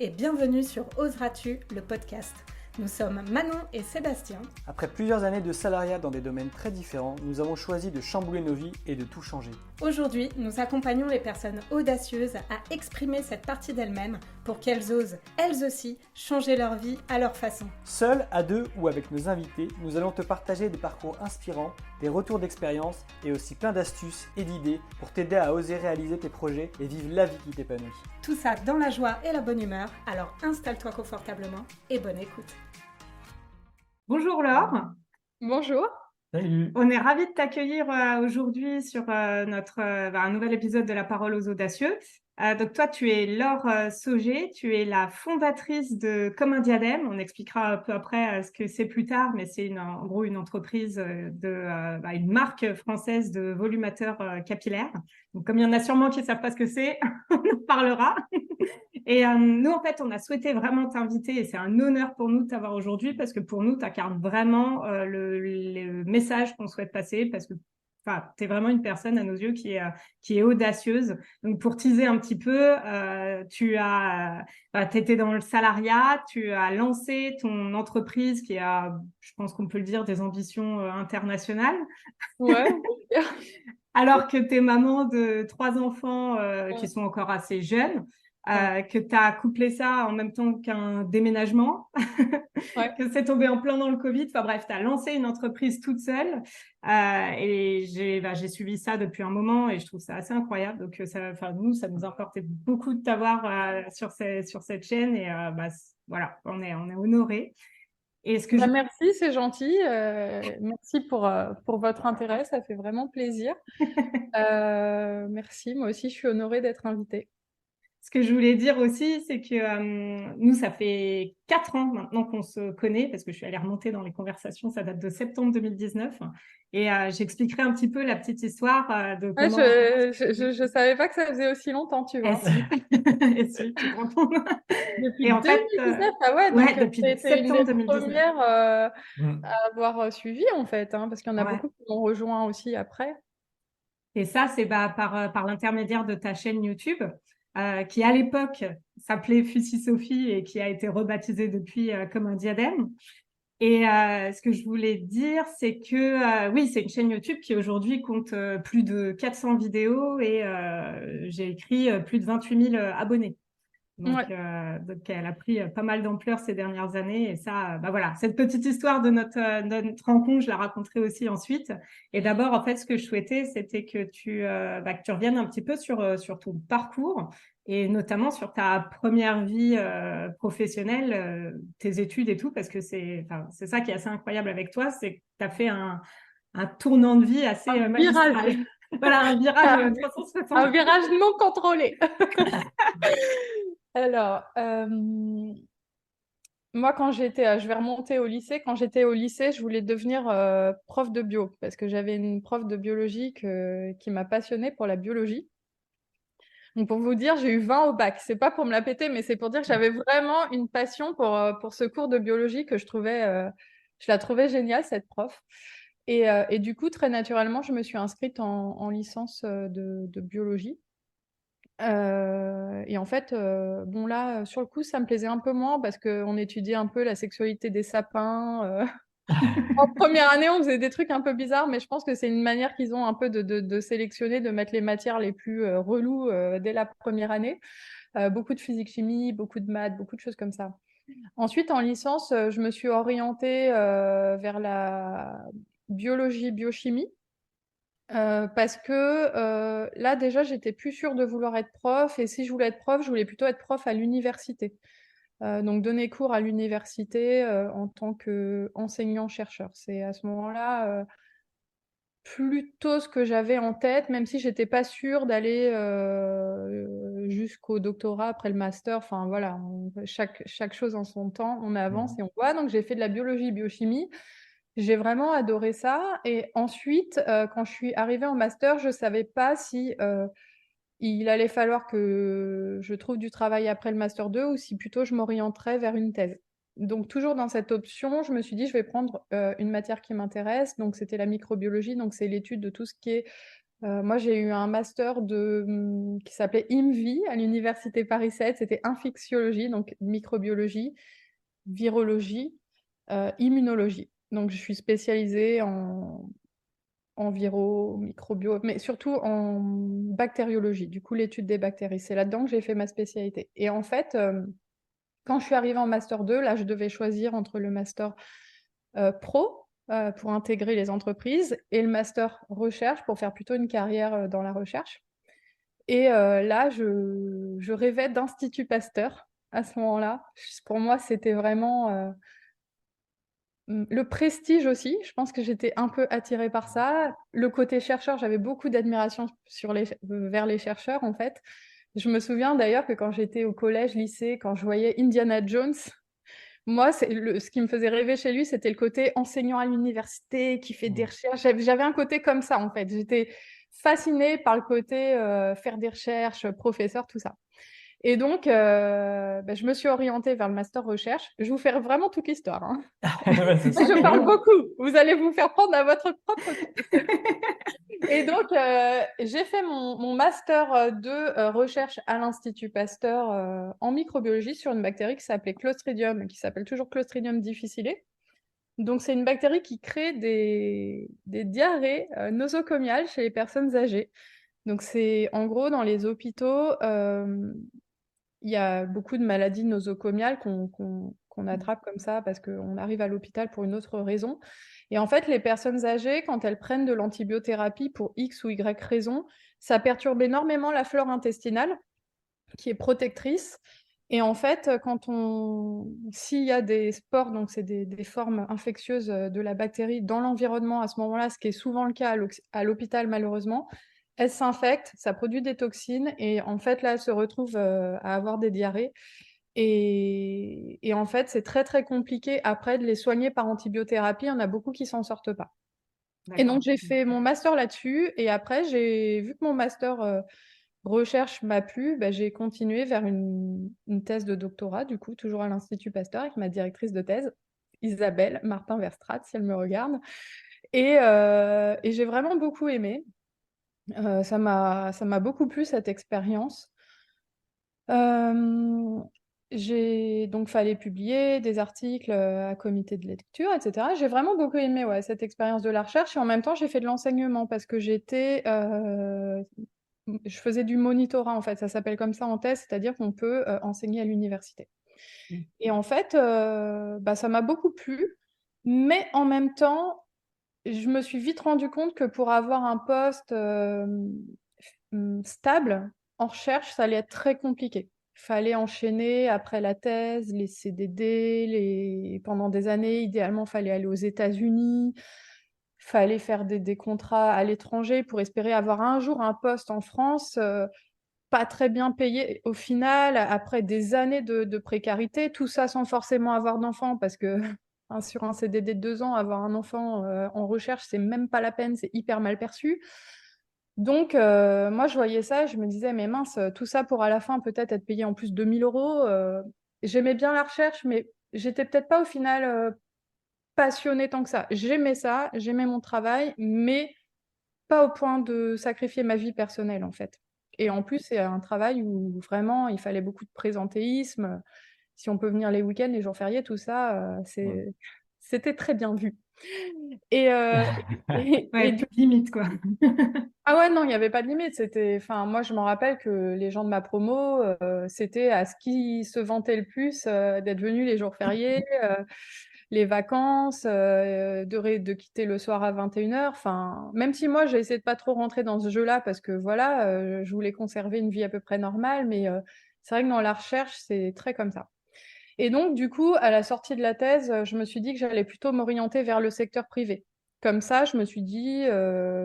et bienvenue sur Oseras-tu, le podcast. Nous sommes Manon et Sébastien. Après plusieurs années de salariat dans des domaines très différents, nous avons choisi de chambouler nos vies et de tout changer. Aujourd'hui, nous accompagnons les personnes audacieuses à exprimer cette partie d'elles-mêmes pour qu'elles osent, elles aussi, changer leur vie à leur façon. Seuls, à deux ou avec nos invités, nous allons te partager des parcours inspirants, des retours d'expérience et aussi plein d'astuces et d'idées pour t'aider à oser réaliser tes projets et vivre la vie qui t'épanouit. Tout ça dans la joie et la bonne humeur, alors installe-toi confortablement et bonne écoute. Bonjour Laure. Bonjour. Salut. On est ravis de t'accueillir aujourd'hui sur notre un nouvel épisode de La Parole aux Audacieux. Donc toi, tu es Laure Sauger, tu es la fondatrice de Comme un diadème. On expliquera un peu après ce que c'est plus tard, mais c'est en gros une entreprise une marque française de volumateurs capillaires. Donc comme il y en a sûrement qui ne savent pas ce que c'est, on en parlera. Et nous, en fait, on a souhaité vraiment t'inviter et c'est un honneur pour nous de t'avoir aujourd'hui parce que pour nous, tu incarnes vraiment le message qu'on souhaite passer parce que tu es vraiment une personne à nos yeux qui est audacieuse. Donc, pour teaser un petit peu, tu étais dans le salariat, tu as lancé ton entreprise qui a, je pense qu'on peut le dire, des ambitions internationales. Ouais. Alors que tu es maman de 3 enfants qui sont encore assez jeunes. Que tu as couplé ça en même temps qu'un déménagement, que c'est tombé en plein dans le Covid. Enfin bref, tu as lancé une entreprise toute seule et j'ai suivi ça depuis un moment et je trouve ça assez incroyable. Donc, nous, ça nous importait beaucoup de t'avoir sur cette chaîne et voilà, on est honorés. Et Merci, c'est gentil. Merci pour votre intérêt, ça fait vraiment plaisir. Merci, moi aussi, je suis honorée d'être invitée. Ce que je voulais dire aussi, c'est que nous, ça fait 4 ans maintenant qu'on se connaît, parce que je suis allée remonter dans les conversations, ça date de septembre 2019. Et j'expliquerai un petit peu la petite histoire de comment... Je savais pas que ça faisait aussi longtemps, tu vois. Et si, tu te rends compte. Depuis Et en 2019, ah ouais, donc depuis c'était une septembre des 2019. premières à avoir suivi, en fait, hein, parce qu'il y en a beaucoup qui m'ont rejoint aussi après. Et ça, c'est par l'intermédiaire de ta chaîne YouTube. Qui à l'époque s'appelait Fussy Sophie et qui a été rebaptisée depuis Comme un diadème. Et ce que je voulais dire, c'est que oui, c'est une chaîne YouTube qui aujourd'hui compte plus de 400 vidéos et j'ai écrit plus de 28 000 abonnés. Donc, donc, elle a pris pas mal d'ampleur ces dernières années. Et ça, voilà, cette petite histoire de notre rencontre, je la raconterai aussi ensuite. Et d'abord, en fait, ce que je souhaitais, c'était que tu reviennes un petit peu sur ton parcours et notamment sur ta première vie professionnelle, tes études et tout, parce que c'est ça qui est assez incroyable avec toi, c'est que tu as fait un tournant de vie assez magistral. Voilà, un virage 360. Un virage non contrôlé. Alors, moi, je vais remonter au lycée. Quand j'étais au lycée, je voulais devenir prof de bio parce que j'avais une prof de biologie qui m'a passionnée pour la biologie. Donc, pour vous dire, j'ai eu 20 au bac. C'est pas pour me la péter, mais c'est pour dire que j'avais vraiment une passion pour ce cours de biologie que je la trouvais géniale, cette prof. Et du coup, très naturellement, je me suis inscrite en licence de biologie. Et en fait, bon là, sur le coup, ça me plaisait un peu moins parce qu'on étudiait un peu la sexualité des sapins. En première année, on faisait des trucs un peu bizarres, mais je pense que c'est une manière qu'ils ont un peu de sélectionner, de mettre les matières les plus reloues dès la première année. Beaucoup de physique-chimie, beaucoup de maths, beaucoup de choses comme ça. Ensuite, en licence, je me suis orientée vers la biologie-biochimie. Parce que là, déjà, j'étais plus sûre de vouloir être prof. Et si je voulais être prof, je voulais plutôt être prof à l'université. Donc, donner cours à l'université en tant qu'enseignant-chercheur. C'est à ce moment-là plutôt ce que j'avais en tête, même si j'étais pas sûre d'aller jusqu'au doctorat après le master. Enfin, voilà, chaque chose en son temps, on avance et on voit. Donc, j'ai fait de la biologie-biochimie. J'ai vraiment adoré ça. Et ensuite, quand je suis arrivée en master, je ne savais pas si il allait falloir que je trouve du travail après le master 2 ou si plutôt je m'orienterais vers une thèse. Donc, toujours dans cette option, je me suis dit, je vais prendre une matière qui m'intéresse. Donc, c'était la microbiologie. Donc, c'est l'étude de tout ce qui est Moi, j'ai eu un master qui s'appelait IMVI à l'université Paris 7. C'était infectiologie, donc microbiologie, virologie, immunologie. Donc, je suis spécialisée en viro, microbio, mais surtout en bactériologie. Du coup, l'étude des bactéries. C'est là-dedans que j'ai fait ma spécialité. Et en fait, quand je suis arrivée en master 2, là, je devais choisir entre le master pro pour intégrer les entreprises et le master recherche pour faire plutôt une carrière dans la recherche. Et là, je rêvais d'Institut Pasteur à ce moment-là. Pour moi, c'était vraiment le prestige aussi. Je pense que j'étais un peu attirée par ça. Le côté chercheur, j'avais beaucoup d'admiration vers les chercheurs, en fait. Je me souviens d'ailleurs que quand j'étais au collège, lycée, quand je voyais Indiana Jones, moi, ce qui me faisait rêver chez lui, c'était le côté enseignant à l'université qui fait des recherches. J'avais un côté comme ça, en fait. J'étais fascinée par le côté faire des recherches, professeur, tout ça. Et donc, je me suis orientée vers le master recherche. Je vais vous faire vraiment toute l'histoire, hein. C'est Je super. parle beaucoup. Vous allez vous faire prendre à votre propre temps. Et donc, j'ai fait mon master de recherche à l'Institut Pasteur en microbiologie sur une bactérie qui s'appelait Clostridium, qui s'appelle toujours Clostridium difficile. Donc, c'est une bactérie qui crée des diarrhées nosocomiales chez les personnes âgées. Donc, c'est en gros dans les hôpitaux, il y a beaucoup de maladies nosocomiales qu'on attrape comme ça parce qu'on arrive à l'hôpital pour une autre raison. Et en fait, les personnes âgées, quand elles prennent de l'antibiothérapie pour X ou Y raison, ça perturbe énormément la flore intestinale, qui est protectrice. Et en fait, s'il y a des spores, donc c'est des formes infectieuses de la bactérie dans l'environnement à ce moment-là, ce qui est souvent le cas à l'hôpital malheureusement, elle s'infecte, ça produit des toxines et en fait là, elle se retrouve à avoir des diarrhées. Et en fait, c'est très très compliqué après de les soigner par antibiothérapie. Il y en a beaucoup qui s'en sortent pas. Et donc, j'ai fait mon master là-dessus. Et après, j'ai vu que mon master recherche m'a plu, j'ai continué vers une thèse de doctorat, du coup, toujours à l'Institut Pasteur, avec ma directrice de thèse, Isabelle Martin-Verstraat, si elle me regarde. Et j'ai vraiment beaucoup aimé. Ça m'a beaucoup plu, cette expérience. J'ai donc fallait publier des articles à comité de lecture, etc. J'ai vraiment beaucoup aimé cette expérience de la recherche et en même temps j'ai fait de l'enseignement parce que je faisais du monitorat en fait, ça s'appelle comme ça en thèse, c'est-à-dire qu'on peut enseigner à l'université. Et en fait, ça m'a beaucoup plu, mais en même temps, je me suis vite rendu compte que pour avoir un poste stable en recherche, ça allait être très compliqué. Il fallait enchaîner après la thèse, les CDD, pendant des années, idéalement, il fallait aller aux États-Unis, il fallait faire des contrats à l'étranger pour espérer avoir un jour un poste en France, pas très bien payé. Au final, après des années de précarité, tout ça sans forcément avoir d'enfant, parce que sur un CDD de 2 ans, avoir un enfant en recherche, c'est même pas la peine, c'est hyper mal perçu. Donc, moi, je voyais ça, je me disais, mais mince, tout ça pour à la fin peut-être être payé en plus de 1 000 euros. J'aimais bien la recherche, mais j'étais peut-être pas au final passionnée tant que ça. J'aimais ça, j'aimais mon travail, mais pas au point de sacrifier ma vie personnelle, en fait. Et en plus, c'est un travail où vraiment il fallait beaucoup de présentéisme. Si on peut venir les week-ends, les jours fériés, tout ça, c'était très bien vu. Et, Plus de limite, quoi. ah ouais, non, il n'y avait pas de limite. Enfin, moi, je me rappelle que les gens de ma promo, c'était à ce qui se vantait le plus d'être venus les jours fériés, les vacances, de quitter le soir à 21h. Enfin, même si moi, j'ai essayé de pas trop rentrer dans ce jeu-là parce que voilà, je voulais conserver une vie à peu près normale, mais c'est vrai que dans la recherche, c'est très comme ça. Et donc, du coup, à la sortie de la thèse, je me suis dit que j'allais plutôt m'orienter vers le secteur privé. Comme ça, je me suis dit,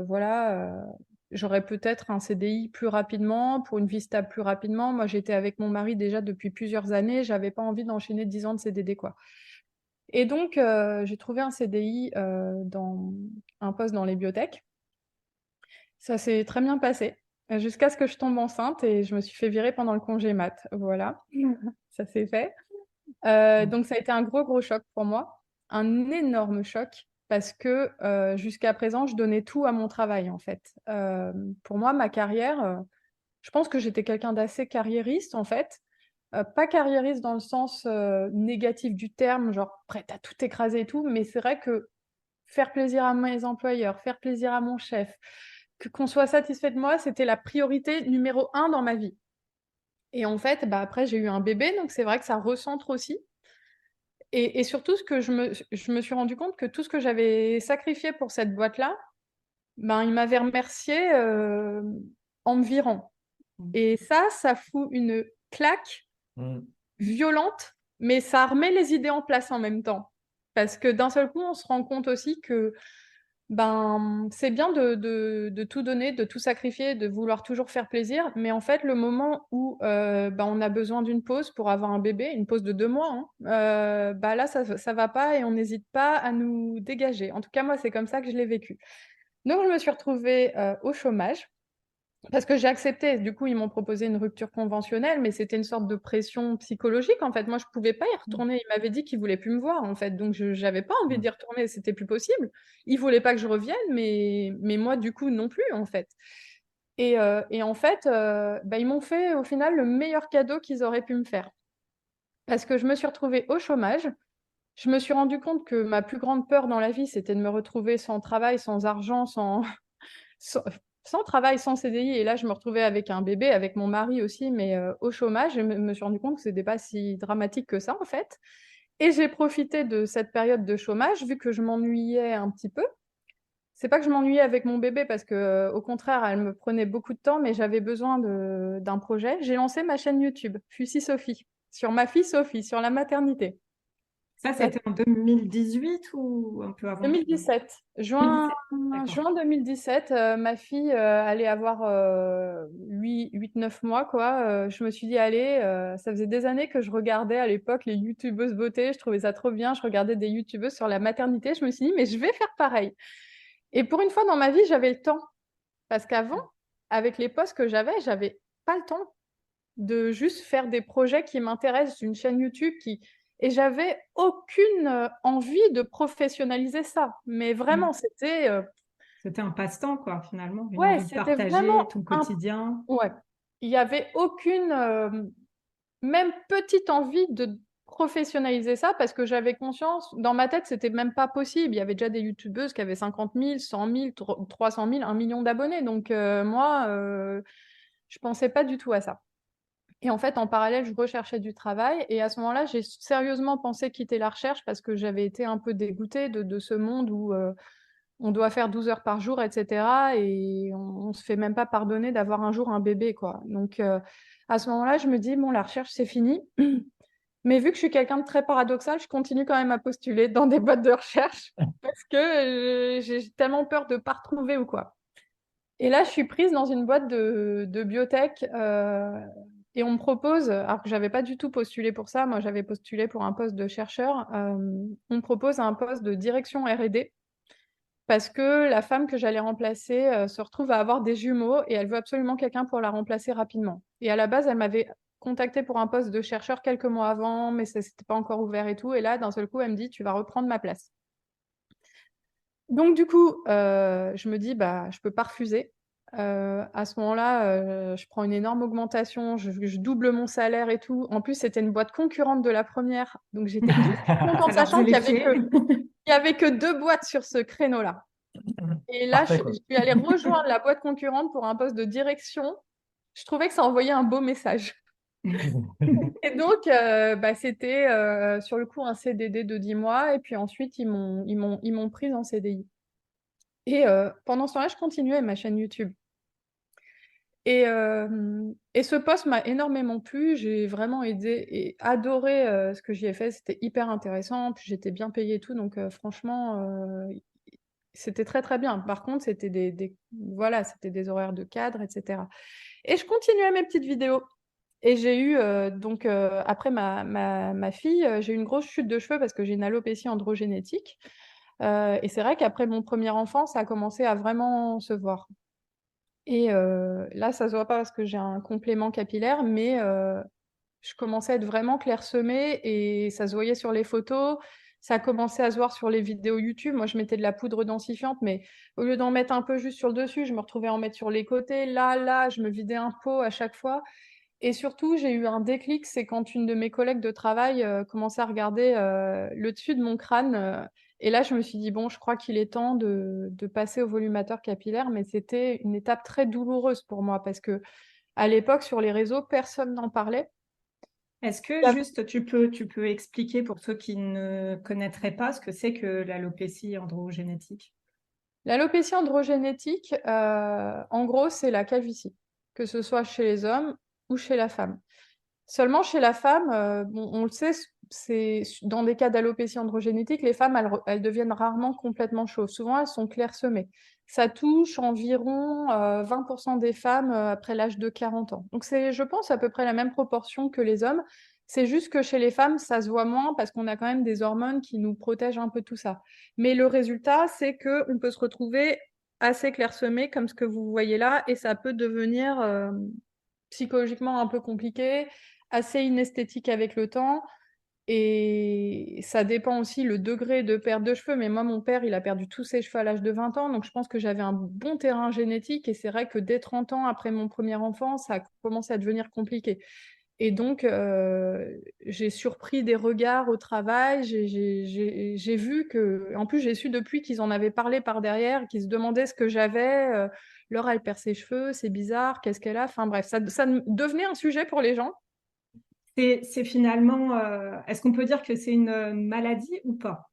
voilà, j'aurais peut-être un CDI plus rapidement, pour une vie stable plus rapidement. Moi, j'étais avec mon mari déjà depuis plusieurs années, j'avais pas envie d'enchaîner 10 ans de CDD, quoi. Et donc, j'ai trouvé un CDI dans un poste dans les biotech. Ça s'est très bien passé, jusqu'à ce que je tombe enceinte et je me suis fait virer pendant le congé mat. Voilà, ça s'est fait. Donc ça a été un gros choc pour moi, un énorme choc. parce que jusqu'à présent, je donnais tout à mon travail, en fait. Pour moi, ma carrière, je pense que j'étais quelqu'un d'assez carriériste, en fait. Pas carriériste dans le sens négatif du terme, genre prête à tout écraser et tout, mais c'est vrai que faire plaisir à mes employeurs, faire plaisir à mon chef, qu'on soit satisfait de moi, c'était la priorité numéro un dans ma vie. Et en fait, bah, après, j'ai eu un bébé, donc c'est vrai que ça recentre aussi. Et surtout, je me suis rendu compte que tout ce que j'avais sacrifié pour cette boîte-là, ben, il m'avait remercié en me virant. Et ça fout une claque Mm. violente, mais ça remet les idées en place en même temps. Parce que d'un seul coup, on se rend compte aussi que ben, c'est bien de tout donner, de tout sacrifier, de vouloir toujours faire plaisir, mais en fait, le moment où ben, on a besoin d'une pause pour avoir un bébé, une pause de 2 mois, hein, bah là, ça va pas et on n'hésite pas à nous dégager. En tout cas, moi, c'est comme ça que je l'ai vécu. Donc, je me suis retrouvée au chômage. Parce que j'ai accepté, du coup, ils m'ont proposé une rupture conventionnelle, mais c'était une sorte de pression psychologique, en fait. Moi, je pouvais pas y retourner. Ils m'avaient dit qu'ils voulaient plus me voir, en fait. Donc, je n'avais pas envie d'y retourner. C'était plus possible. Ils voulaient pas que je revienne, mais moi, du coup, non plus, en fait. Et en fait, bah, ils m'ont fait, au final, le meilleur cadeau qu'ils auraient pu me faire. Parce que je me suis retrouvée au chômage. Je me suis rendu compte que ma plus grande peur dans la vie, c'était de me retrouver sans travail, sans argent, sans, sans travail, sans CDI. Et là, je me retrouvais avec un bébé, avec mon mari aussi, mais au chômage. Je me suis rendu compte que ce n'était pas si dramatique que ça, en fait. Et j'ai profité de cette période de chômage, vu que je m'ennuyais un petit peu. C'est pas que je m'ennuyais avec mon bébé, parce que, au contraire, elle me prenait beaucoup de temps, mais j'avais besoin d'un projet. J'ai lancé ma chaîne YouTube, Fussy Sophie, sur ma fille Sophie, sur la maternité. Ça, c'était en 2018 ou un peu avant? 2017, juin, 2017, d'accord. juin 2017, ma fille allait avoir 8-9 mois, quoi. Je me suis dit, allez, ça faisait des années que je regardais à l'époque les youtubeuses beauté, je trouvais ça trop bien, je regardais des youtubeuses sur la maternité, je me suis dit, mais je vais faire pareil. Et pour une fois dans ma vie, j'avais le temps, parce qu'avant, avec les postes que j'avais pas le temps de juste faire des projets qui m'intéressent, une chaîne YouTube qui... Et j'avais aucune envie de professionnaliser ça. Mais Mm. vraiment, c'était... C'était un passe-temps, quoi, finalement, une ouais, envie de c'était partager vraiment ton un... quotidien. Ouais. Il n'y avait aucune, même petite envie de professionnaliser ça parce que j'avais conscience, dans ma tête, c'était même pas possible. Il y avait déjà des youtubeuses qui avaient 50 000, 100 000, 300 000, 1 million d'abonnés. Donc, moi, je pensais pas du tout à ça. Et en fait, en parallèle, je recherchais du travail. Et à ce moment-là, j'ai sérieusement pensé quitter la recherche parce que j'avais été un peu dégoûtée de ce monde où on doit faire 12 heures par jour, etc. Et on ne se fait même pas pardonner d'avoir un jour un bébé, quoi. Donc, à ce moment-là, je me dis, bon, la recherche, c'est fini. Mais vu que je suis quelqu'un de très paradoxal, je continue quand même à postuler dans des boîtes de recherche parce que j'ai tellement peur de ne pas retrouver ou quoi. Et là, je suis prise dans une boîte de biotech et on me propose, alors que j'avais pas du tout postulé pour ça, moi j'avais postulé pour un poste de chercheur, on me propose un poste de direction R&D parce que la femme que j'allais remplacer se retrouve à avoir des jumeaux et elle veut absolument quelqu'un pour la remplacer rapidement. Et à la base, elle m'avait contacté pour un poste de chercheur quelques mois avant, mais ça s'était pas encore ouvert et tout. Et là, d'un seul coup, elle me dit, tu vas reprendre ma place. Donc du coup, je me dis, bah, je peux pas refuser. À ce moment-là, je prends une énorme augmentation, je double mon salaire et tout. En plus, c'était une boîte concurrente de la première, donc j'étais hyper contente, Ça leur sachant faisait qu'il y avait l'effet. il y avait que 2 boîtes sur ce créneau-là. Et là, Parfait, je quoi. suis allée rejoindre la boîte concurrente pour un poste de direction. Je trouvais que ça envoyait un beau message. Et donc, bah, c'était sur le coup un CDD de 10 mois, et puis ensuite, ils m'ont prise en CDI. Et pendant ce temps-là, je continuais ma chaîne YouTube. Et ce poste m'a énormément plu. J'ai vraiment aidé et adoré ce que j'y ai fait. C'était hyper intéressant. Puis j'étais bien payée et tout. Donc franchement, c'était très très bien. Par contre, c'était voilà, c'était des horaires de cadre, etc. Et je continuais mes petites vidéos. Et j'ai eu, donc, après ma fille, j'ai eu une grosse chute de cheveux parce que j'ai une alopécie androgénétique. Et c'est vrai qu'après mon premier enfant, ça a commencé à vraiment se voir. Et là, ça se voit pas parce que j'ai un complément capillaire, mais je commençais à être vraiment clairsemée et ça se voyait sur les photos. Ça a commencé à se voir sur les vidéos YouTube. Moi, je mettais de la poudre densifiante, mais au lieu d'en mettre un peu juste sur le dessus, je me retrouvais à en mettre sur les côtés. Là, je me vidais un pot à chaque fois. Et surtout, j'ai eu un déclic, c'est quand une de mes collègues de travail commençait à regarder le dessus de mon crâne. Et là, je me suis dit, bon, je crois qu'il est temps de passer au volumateur capillaire, mais c'était une étape très douloureuse pour moi parce que à l'époque, sur les réseaux, personne n'en parlait. Est-ce que juste tu peux expliquer pour ceux qui ne connaîtraient pas ce que c'est que l'alopécie androgénétique? L'alopécie androgénétique, en gros, c'est la calvitie, que ce soit chez les hommes ou chez la femme. Seulement chez la femme, bon, on le sait, c'est dans des cas d'alopécie androgénétique, les femmes, elles deviennent rarement complètement chauves. Souvent, elles sont clairsemées. Ça touche environ 20% des femmes après l'âge de 40 ans. Donc c'est, je pense, à peu près la même proportion que les hommes. C'est juste que chez les femmes, ça se voit moins parce qu'on a quand même des hormones qui nous protègent un peu de tout ça. Mais le résultat, c'est qu'on peut se retrouver assez clairsemé comme ce que vous voyez là, et ça peut devenir psychologiquement un peu compliqué, assez inesthétique avec le temps. Et ça dépend aussi le degré de perte de cheveux. Mais moi, mon père, il a perdu tous ses cheveux à l'âge de 20 ans. Donc, je pense que j'avais un bon terrain génétique. Et c'est vrai que dès 30 ans, après mon premier enfant, ça a commencé à devenir compliqué. Et donc, j'ai surpris des regards au travail. J'ai vu que, en plus, j'ai su depuis qu'ils en avaient parlé par derrière, qu'ils se demandaient ce que j'avais. Laure, elle perd ses cheveux, c'est bizarre, qu'est-ce qu'elle a? Enfin bref, ça devenait un sujet pour les gens. C'est finalement, est-ce qu'on peut dire que c'est une maladie ou pas?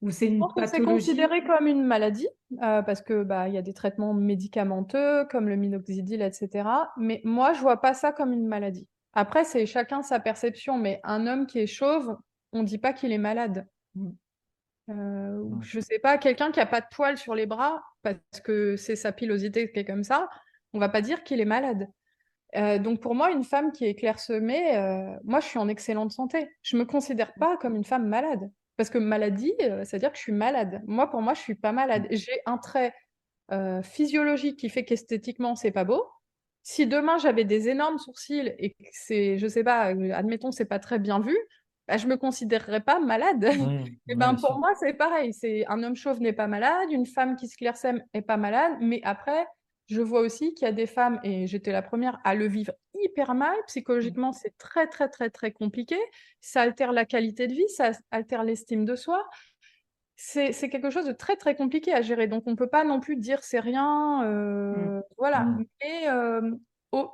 Ou c'est Je une pense que c'est pathologie? considéré comme une maladie parce que bah il y a des traitements médicamenteux comme le minoxidil, etc. Mais moi, je vois pas ça comme une maladie. Après, c'est chacun sa perception. Mais un homme qui est chauve, on dit pas qu'il est malade. Je sais pas, quelqu'un qui a pas de poils sur les bras parce que c'est sa pilosité qui est comme ça, on va pas dire qu'il est malade. Donc pour moi, une femme qui est clairsemée, moi je suis en excellente santé. Je me considère pas comme une femme malade. Parce que maladie, c'est-à-dire que je suis malade. Moi, pour moi, je suis pas malade. J'ai un trait physiologique qui fait qu'esthétiquement, c'est pas beau. Si demain j'avais des énormes sourcils et que c'est, je sais pas, admettons, c'est pas très bien vu, bah, je me considérerais pas malade. Et Ouais, ben bien pour sûr. moi, c'est pareil. C'est un homme chauve n'est pas malade, une femme qui se clairsème est pas malade. Mais après, je vois aussi qu'il y a des femmes, et j'étais la première à le vivre hyper mal. Psychologiquement, c'est très, très, très, très compliqué. Ça altère la qualité de vie, ça altère l'estime de soi. C'est quelque chose de très, très compliqué à gérer. Donc, on ne peut pas non plus dire c'est rien. Mm. Voilà. Mm. Mais au-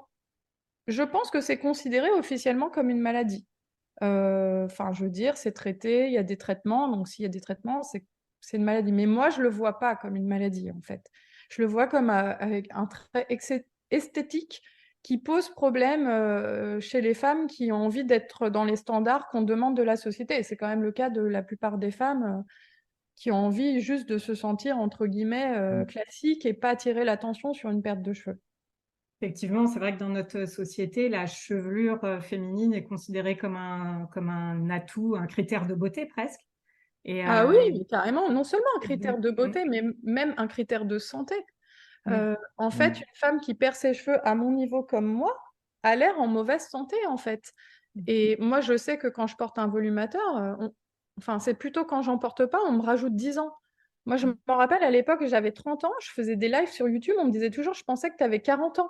je pense que c'est considéré officiellement comme une maladie. Enfin, je veux dire, c'est traité, il y a des traitements. Donc, s'il y a des traitements, c'est une maladie. Mais moi, je ne le vois pas comme une maladie, en fait. Je le vois comme avec un trait esthétique qui pose problème chez les femmes qui ont envie d'être dans les standards qu'on demande de la société. Et c'est quand même le cas de la plupart des femmes qui ont envie juste de se sentir, entre guillemets, Mm. classique et pas attirer l'attention sur une perte de cheveux. Effectivement, c'est vrai que dans notre société, la chevelure féminine est considérée comme un atout, un critère de beauté presque. Et, Ah oui, mais carrément, non seulement un et critère donc, de beauté, mais même un critère de santé. mm, En fait, Mm. une femme qui perd ses cheveux à mon niveau comme moi a l'air en mauvaise santé, en fait. Et moi, je sais que quand je porte un volumateur, enfin, c'est plutôt quand j'en porte pas, on me rajoute 10 ans. Moi, je me rappelle à l'époque, j'avais 30 ans, je faisais des lives sur YouTube, on me disait toujours, je pensais que tu avais 40 ans.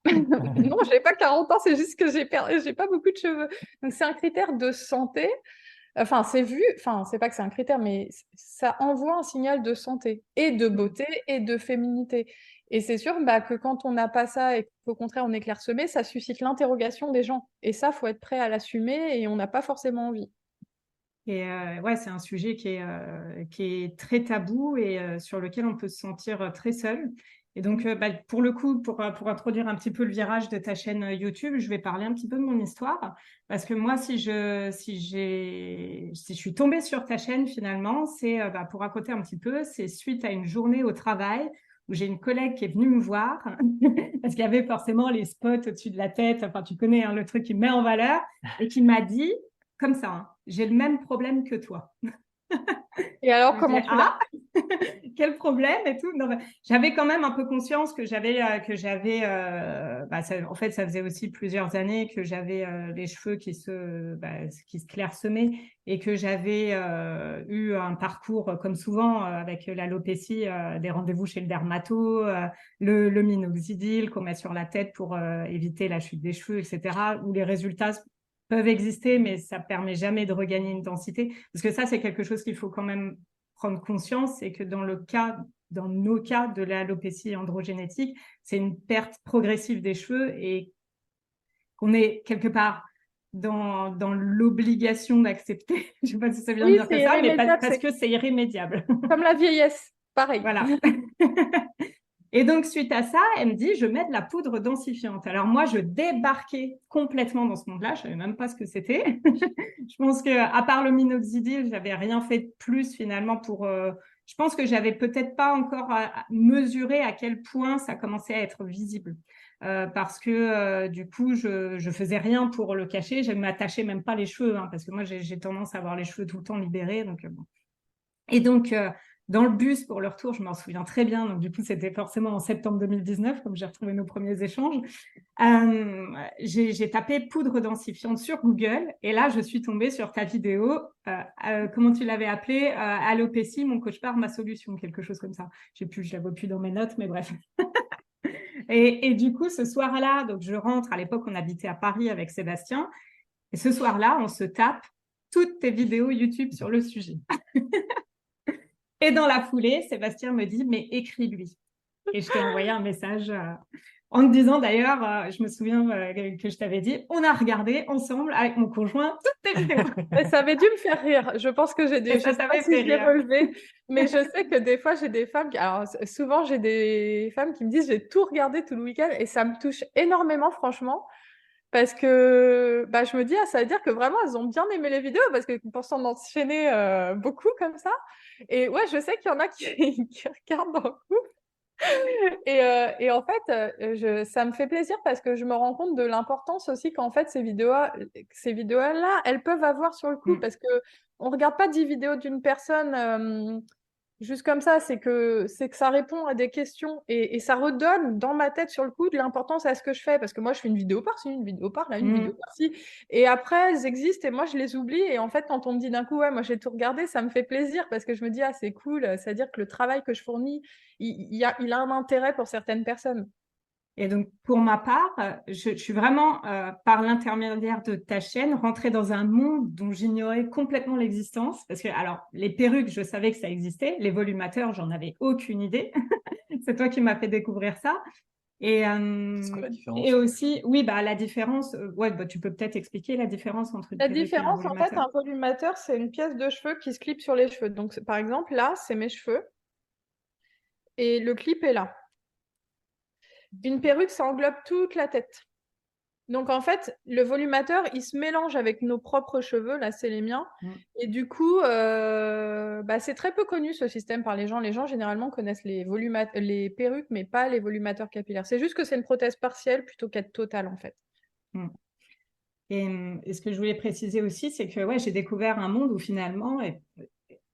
Non, j'ai pas 40 ans, c'est juste que j'ai pas beaucoup de cheveux. Donc, c'est un critère de santé. Enfin, c'est vu, enfin, c'est pas que c'est un critère, mais ça envoie un signal de santé et de beauté et de féminité. Et c'est sûr bah, que quand on n'a pas ça et qu'au contraire on est clairsemé, ça suscite l'interrogation des gens. Et ça, faut être prêt à l'assumer et on n'a pas forcément envie. et ouais, c'est un sujet qui est très tabou et sur lequel on peut se sentir très seul. Et donc, bah, pour le coup, pour introduire un petit peu le virage de ta chaîne YouTube, je vais parler un petit peu de mon histoire. Parce que moi, si je suis tombée sur ta chaîne finalement, c'est bah, pour raconter un petit peu, c'est suite à une journée au travail où j'ai une collègue qui est venue me voir parce qu'il y avait forcément les spots au-dessus de la tête. Enfin, tu connais hein, le truc qui me met en valeur et qui m'a dit, comme ça, hein, j'ai le même problème que toi. Et alors, Donc, comment tu ah, l'as? quel problème et tout. Non, j'avais quand même un peu conscience que en fait, ça faisait aussi plusieurs années que j'avais les cheveux qui se clairsemaient et que j'avais eu un parcours, comme souvent, avec l'alopécie, des rendez-vous chez le dermato, le minoxidil qu'on met sur la tête pour éviter la chute des cheveux, etc., où les résultats peuvent exister, mais ça permet jamais de regagner une densité. Parce que ça, c'est quelque chose qu'il faut quand même prendre conscience, c'est que dans nos cas de l'alopécie androgénétique, c'est une perte progressive des cheveux et qu'on est quelque part dans l'obligation d'accepter. Je ne sais pas si ça vient Oui, dire c'est que ça, mais irrémédiable, parce que c'est irrémédiable. comme la vieillesse, pareil. Voilà. Et donc, suite à ça, elle me dit, je mets de la poudre densifiante. Alors moi, je débarquais complètement dans ce monde-là. Je savais même pas ce que c'était. Je pense que, à part le minoxidil, j'avais rien fait de plus finalement je pense que j'avais peut-être pas encore mesuré à quel point ça commençait à être visible. Parce que du coup, je faisais rien pour le cacher. Je ne m'attachais même pas les cheveux, hein, parce que moi, j'ai tendance à avoir les cheveux tout le temps libérés. Donc, bon. Et donc, dans le bus pour le retour, je m'en souviens très bien. Donc, du coup, c'était forcément en septembre 2019, comme j'ai retrouvé nos premiers échanges. J'ai tapé poudre densifiante sur Google et là, je suis tombée sur ta vidéo. Comment tu l'avais appelée Alopécie, mon cauchemar, ma solution, quelque chose comme ça. Je la vois plus dans mes notes, mais bref. Et du coup, ce soir-là, donc je rentre. À l'époque, on habitait à Paris avec Sébastien. Et ce soir-là, on se tape toutes tes vidéos YouTube sur le sujet. Et dans la foulée, Sébastien me dit, mais écris-lui. Et je t'ai envoyé un message en te disant d'ailleurs, je me souviens que je t'avais dit, on a regardé ensemble avec mon conjoint toutes tes vidéos. Et ça avait dû me faire rire. Je pense que j'ai Et je ça sais pas t'avait si fait je l'ai rire. relevé, mais je sais que des fois j'ai des femmes alors souvent j'ai des femmes qui me disent j'ai tout regardé tout le week-end et ça me touche énormément franchement parce que bah, je me dis ah, ça veut dire que vraiment elles ont bien aimé les vidéos parce que pensant d'enchaîner beaucoup comme ça et ouais je sais qu'il y en a qui, qui regardent dans le coup et en fait, ça me fait plaisir parce que je me rends compte de l'importance aussi qu'en fait ces vidéos-là, elles peuvent avoir sur le coup Mm. parce que on regarde pas 10 vidéos d'une personne juste comme ça, c'est que ça répond à des questions et ça redonne dans ma tête sur le coup de l'importance à ce que je fais parce que moi je fais une vidéo par-ci, une vidéo par-là, une vidéo par-ci et après elles existent et moi je les oublie et en fait quand on me dit d'un coup ouais moi j'ai tout regardé, ça me fait plaisir parce que je me dis ah c'est cool, c'est-à-dire que le travail que je fournis il a un intérêt pour certaines personnes. Et donc, pour ma part, je suis vraiment, par l'intermédiaire de ta chaîne, rentrée dans un monde dont j'ignorais complètement l'existence. Parce que, alors, les perruques, je savais que ça existait. Les volumateurs, j'en avais aucune idée. C'est toi qui m'as fait découvrir ça. Et, C'est quoi la différence? et aussi, oui, bah, la différence, ouais, bah, tu peux peut-être expliquer la différence entre une La perruque et un différence, en fait, volumateur. un volumateur, c'est une pièce de cheveux qui se clip sur les cheveux. Donc, par exemple, là, c'est mes cheveux et le clip est là. Une perruque, ça englobe toute la tête. Donc, en fait, le volumateur, il se mélange avec nos propres cheveux. Là, c'est les miens. Et du coup, bah, c'est très peu connu ce système par les gens. Les gens, généralement, connaissent les perruques, mais pas les volumateurs capillaires. C'est juste que c'est une prothèse partielle plutôt qu'être totale, en fait. Mm. Et ce que je voulais préciser aussi, c'est que ouais, j'ai découvert un monde où finalement,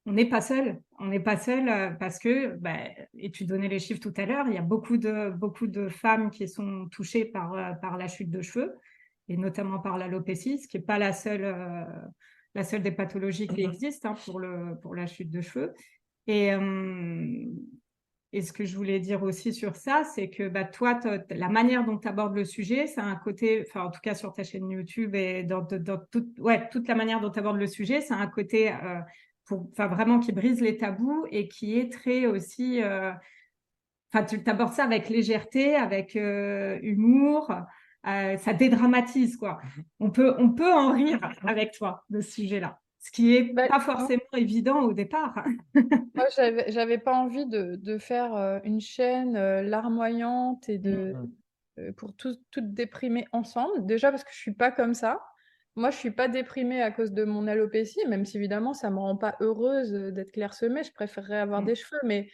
on n'est pas seul. On n'est pas seul parce que, bah, et tu donnais les chiffres tout à l'heure, il y a beaucoup de femmes qui sont touchées par la chute de cheveux, et notamment par l'alopécie, ce qui n'est pas la seule des pathologies qui existent pour la chute de cheveux. Et, et ce que je voulais dire aussi sur ça, c'est que bah, toi, la manière dont tu abordes le sujet, c'est un côté, enfin en tout cas sur ta chaîne YouTube et dans toute la manière dont tu abordes le sujet, c'est un côté vraiment qui brise les tabous et qui est très aussi, enfin tu abordes ça avec légèreté, avec humour, ça dédramatise quoi. On peut en rire avec toi de ce sujet-là, ce qui est Bah, pas forcément évident au départ. moi, j'avais pas envie de faire une chaîne larmoyante et pour toutes déprimer ensemble. Déjà parce que je suis pas comme ça. Moi, je suis pas déprimée à cause de mon alopécie, même si évidemment ça me rend pas heureuse d'être clairsemée. Je préférerais avoir des cheveux, mais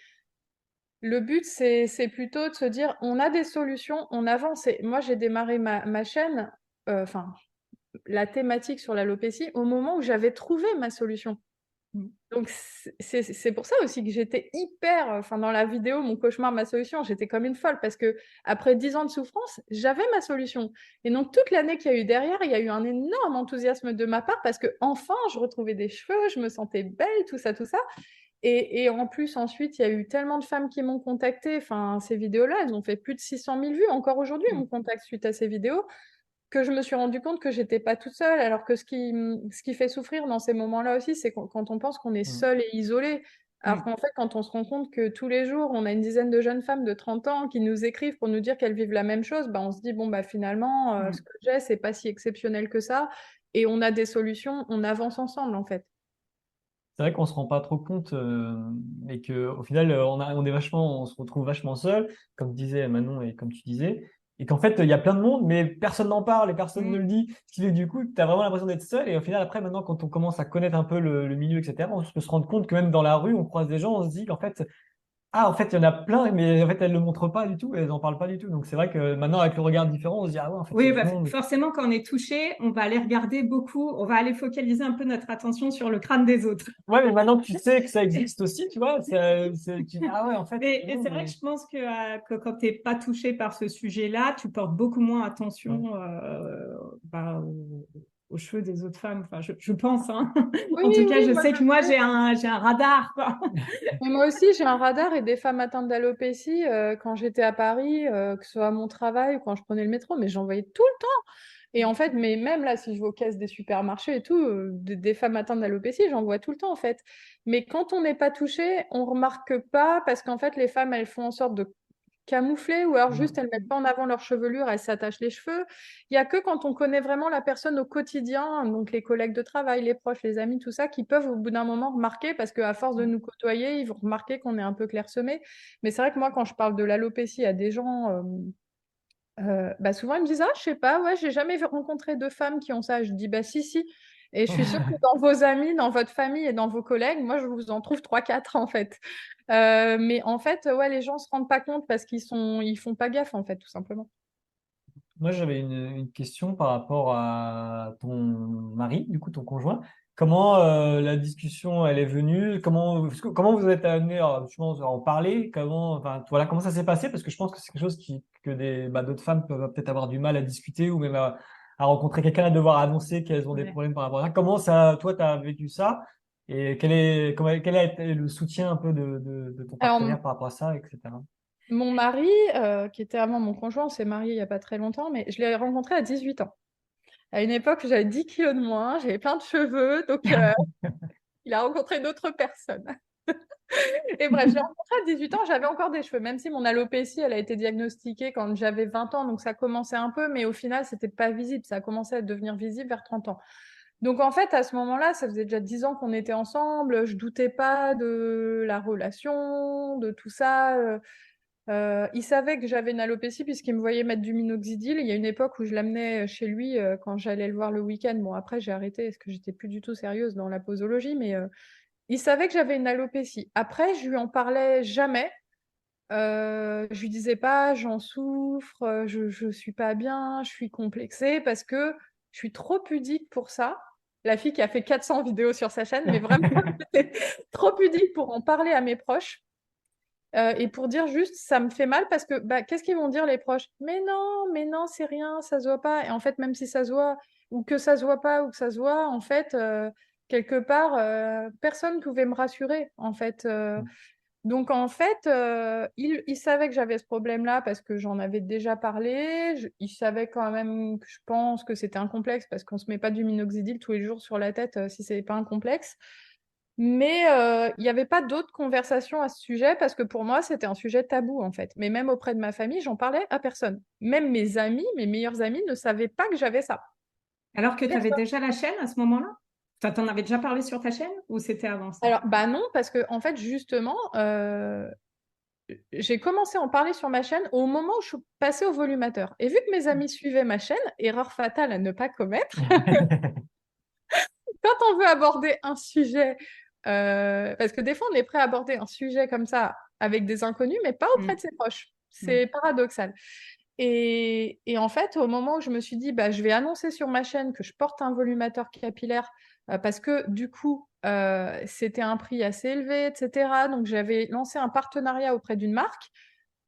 le but c'est plutôt de se dire on a des solutions, on avance. Et moi, j'ai démarré ma chaîne, enfin la thématique sur l'alopécie au moment où j'avais trouvé ma solution. Mm. Donc, c'est pour ça aussi que j'étais hyper, enfin, dans la vidéo, mon cauchemar, ma solution, j'étais comme une folle parce que après 10 ans de souffrance, j'avais ma solution. Et donc, toute l'année qu'il y a eu derrière, il y a eu un énorme enthousiasme de ma part parce que enfin, je retrouvais des cheveux, je me sentais belle, tout ça, tout ça. Et en plus, ensuite, il y a eu tellement de femmes qui m'ont contactée. Enfin, ces vidéos-là, elles ont fait plus de 600 000 vues. Encore aujourd'hui, on me contacte suite à ces vidéos que je me suis rendu compte que j'étais pas toute seule, alors que ce qui fait souffrir dans ces moments-là aussi, c'est quand on pense qu'on est Mm. seul et isolé. Alors Mm. qu'en fait, quand on se rend compte que tous les jours, on a une dizaine de jeunes femmes de 30 ans qui nous écrivent pour nous dire qu'elles vivent la même chose, bah, on se dit, bon, bah, finalement, ce Mm. que j'ai, c'est pas si exceptionnel que ça. Et on a des solutions, on avance ensemble, en fait. C'est vrai qu'on se rend pas trop compte et que au final on se retrouve vachement seul, comme disait Manon et comme tu disais, et qu'en fait il y a plein de monde, mais personne n'en parle et personne ne Mm. le dit. Ce qui fait que du coup tu as vraiment l'impression d'être seul et au final après maintenant quand on commence à connaître un peu le milieu, etc., on peut se rendre compte que même dans la rue on croise des gens, on se dit qu'en fait ah, en fait, il y en a plein, mais en fait, elles ne le montrent pas du tout, elles n'en parlent pas du tout. Donc, c'est vrai que maintenant, avec le regard différent, on se dit, ah ouais, en fait, il y Oui, a du bah, monde. forcément, quand on est touché, on va aller regarder beaucoup, on va aller focaliser un peu notre attention sur le crâne des autres. Ouais, mais maintenant que tu sais que ça existe aussi, tu vois, tu dis, ah ouais, en fait, Mais c'est et bon, c'est vrai que mais. je pense que quand tu n'es pas touché par ce sujet-là, tu portes beaucoup moins Ouais. attention bah, aux cheveux des autres femmes. Enfin, je pense, hein. Oui, En tout cas, oui, je moi sais je que moi, sais. j'ai un radar, quoi. Mais moi aussi, j'ai un radar et des femmes atteintes d'alopécie quand j'étais à Paris, que ce soit à mon travail ou quand je prenais le métro, mais j'en voyais tout le temps. Et en fait, mais même là, si je vais aux caisses des supermarchés et tout, des femmes atteintes d'alopécie, j'en vois tout le temps en fait. Mais quand on n'est pas touché, on remarque pas parce qu'en fait, les femmes, elles font en sorte de camoufler ou alors juste elles mettent pas en avant leur chevelure, elles s'attachent les cheveux. Il y a que quand on connaît vraiment la personne au quotidien, donc les collègues de travail, les proches, les amis, tout ça, qui peuvent au bout d'un moment remarquer parce qu'à force de nous côtoyer, ils vont remarquer qu'on est un peu clairsemé. Mais c'est vrai que moi, quand je parle de l'alopécie à des gens, bah souvent ils me disent, ah, je sais pas, ouais, j'ai jamais rencontré de femmes qui ont ça. Je dis, bah si, si. Et je suis sûre que dans vos amis, dans votre famille et dans vos collègues, moi, je vous en trouve trois, quatre en fait. Mais en fait, ouais, les gens se rendent pas compte parce ils font pas gaffe en fait, tout simplement. Moi, j'avais une question par rapport à ton mari, du coup, ton conjoint. Comment la discussion elle est venue? Comment vous êtes amené justement, à en parler? Enfin, voilà, comment ça s'est passé? Parce que je pense que c'est quelque chose que d'autres femmes peuvent peut-être avoir du mal à discuter ou même à rencontrer quelqu'un et devoir annoncer qu'elles ont des Ouais. problèmes par rapport à ça. Comment ça, toi, tu as vécu ça? Et quel a été le soutien un peu de ton Alors, partenaire par rapport à ça, etc. mon mari, qui était avant mon conjoint, on s'est marié il y a pas très longtemps, mais je l'ai rencontré à 18 ans. À une époque, j'avais 10 kilos de moins, j'avais plein de cheveux, donc il a rencontré d'autres personnes. Et bref, je l'ai rencontré à 18 ans, j'avais encore des cheveux, même si mon alopécie, elle a été diagnostiquée quand j'avais 20 ans, donc ça commençait un peu, mais au final, c'était pas visible, ça a commencé à devenir visible vers 30 ans. Donc en fait, à ce moment-là, ça faisait déjà 10 ans qu'on était ensemble, je doutais pas de la relation, de tout ça. Il savait que j'avais une alopécie puisqu'il me voyait mettre du minoxidil. Il y a une époque où je l'amenais chez lui quand j'allais le voir le week-end. Bon, après, j'ai arrêté parce que j'étais plus du tout sérieuse dans la posologie, mais il savait que j'avais une alopécie. Après, je lui en parlais jamais. Je lui disais pas, j'en souffre, je suis pas bien, je suis complexée parce que je suis trop pudique pour ça. La fille qui a fait 400 vidéos sur sa chaîne, mais vraiment, j'étais trop pudique pour en parler à mes proches. Et pour dire juste, ça me fait mal parce que bah, qu'est-ce qu'ils vont dire les proches? Mais non, c'est rien, ça se voit pas. Et en fait, même si ça se voit, ou que ça se voit pas, ou que ça se voit, en fait, quelque part, personne pouvait me rassurer, en fait. Donc, en fait, il savait que j'avais ce problème-là parce que j'en avais déjà parlé. Il savait quand même que je pense que c'était un complexe parce qu'on se met pas du minoxidil tous les jours sur la tête si c'est pas un complexe. Mais il n'y avait pas d'autres conversations à ce sujet parce que pour moi, c'était un sujet tabou en fait. Mais même auprès de ma famille, j'en parlais à personne. Même mes amis, mes meilleurs amis ne savaient pas que j'avais ça. Alors que tu avais Personne. déjà la chaîne à ce moment-là? Enfin, t'en avais déjà parlé sur ta chaîne ou c'était avant ça? Alors, bah non, parce que en fait, justement, j'ai commencé à en parler sur ma chaîne au moment où je suis passée au volumateur. Et vu que mes amis suivaient ma chaîne, erreur fatale à ne pas commettre, quand on veut aborder un sujet, parce que des fois on est prêt à aborder un sujet comme ça avec des inconnus, mais pas auprès de Mm. ses proches. Mm. C'est paradoxal. Et en fait, au moment où je me suis dit, bah, je vais annoncer sur ma chaîne que je porte un volumateur capillaire parce que du coup, c'était un prix assez élevé, etc. Donc, j'avais lancé un partenariat auprès d'une marque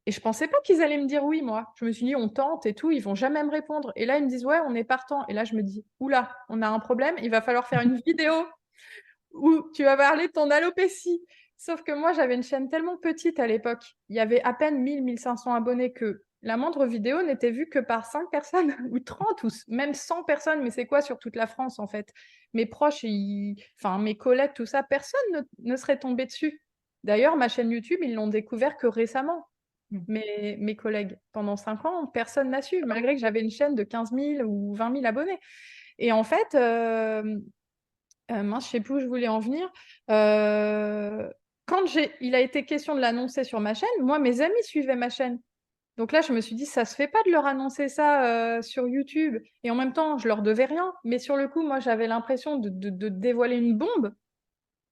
et je pensais pas qu'ils allaient me dire oui, moi. Je me suis dit, on tente et tout, ils vont jamais me répondre. Et là, ils me disent, ouais, on est partant. Et là, je me dis, oula, on a un problème, il va falloir faire une vidéo où tu vas parler de ton alopécie. Sauf que moi, j'avais une chaîne tellement petite à l'époque. Il y avait à peine 1000-1500 abonnés que la moindre vidéo n'était vue que par 5 personnes ou 30 ou même 100 personnes. Mais c'est quoi sur toute la France, en fait? Mes proches, enfin, mes collègues, tout ça, personne ne serait tombé dessus. D'ailleurs, ma chaîne YouTube, ils l'ont découvert que récemment. Mes collègues, pendant 5 ans, personne n'a su, malgré que j'avais une chaîne de 15 000 ou 20 000 abonnés. Et en fait, mince, je sais plus où je voulais en venir. Quand il a été question de l'annoncer sur ma chaîne, moi, mes amis suivaient ma chaîne. Donc là, je me suis dit, ça se fait pas de leur annoncer ça sur YouTube. Et en même temps, je leur devais rien. Mais sur le coup, moi, j'avais l'impression de dévoiler une bombe.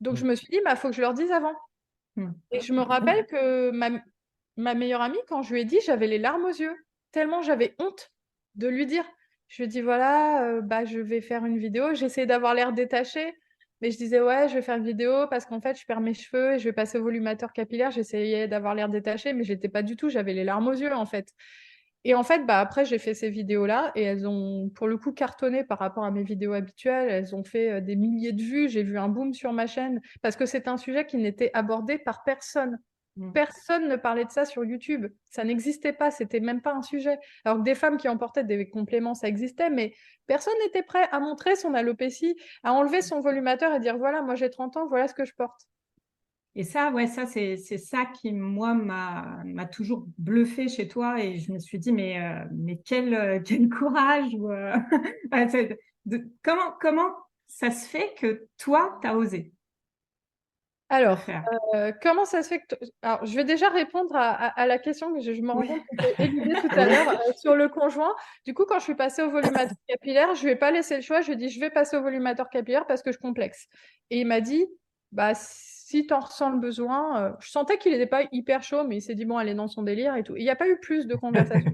Donc je me suis dit, bah, faut que je leur dise avant. Et je me rappelle que ma meilleure amie, quand je lui ai dit, j'avais les larmes aux yeux, tellement j'avais honte de lui dire. Je lui ai dit, voilà, bah, je vais faire une vidéo. J'essayais d'avoir l'air détachée, mais je disais, ouais, je vais faire une vidéo parce qu'en fait, je perds mes cheveux et je vais passer au volumateur capillaire. J'essayais d'avoir l'air détachée, mais je l'étais pas du tout. J'avais les larmes aux yeux, en fait. Et en fait, bah, après, j'ai fait ces vidéos-là et elles ont, pour le coup, cartonné par rapport à mes vidéos habituelles. Elles ont fait des milliers de vues. J'ai vu un boom sur ma chaîne parce que c'est un sujet qui n'était abordé par personne. Personne ne parlait de ça sur YouTube. Ça n'existait pas. C'était même pas un sujet. Alors que des femmes qui emportaient des compléments, ça existait, mais personne n'était prêt à montrer son alopécie, à enlever son volumateur et dire voilà, moi j'ai 30 ans, voilà ce que je porte. Et ça, ouais, ça, c'est ça qui, moi, m'a toujours bluffé chez toi. Et je me suis dit, mais quel courage. Ouais, comment ça se fait que toi, t'as osé le Alors, faire? comment ça se fait que... Alors, je vais déjà répondre à la question que je me rends compte que j'ai éludée tout à l'heure sur le conjoint. Du coup, quand je suis passée au volumateur capillaire, je lui ai pas laissé le choix. Je lui ai dit, je vais passer au volumateur capillaire parce que je complexe. Et il m'a dit, bah, si tu en ressens le besoin, je sentais qu'il n'était pas hyper chaud, mais il s'est dit, bon, elle est dans son délire et tout. Il n'y a pas eu plus de conversation.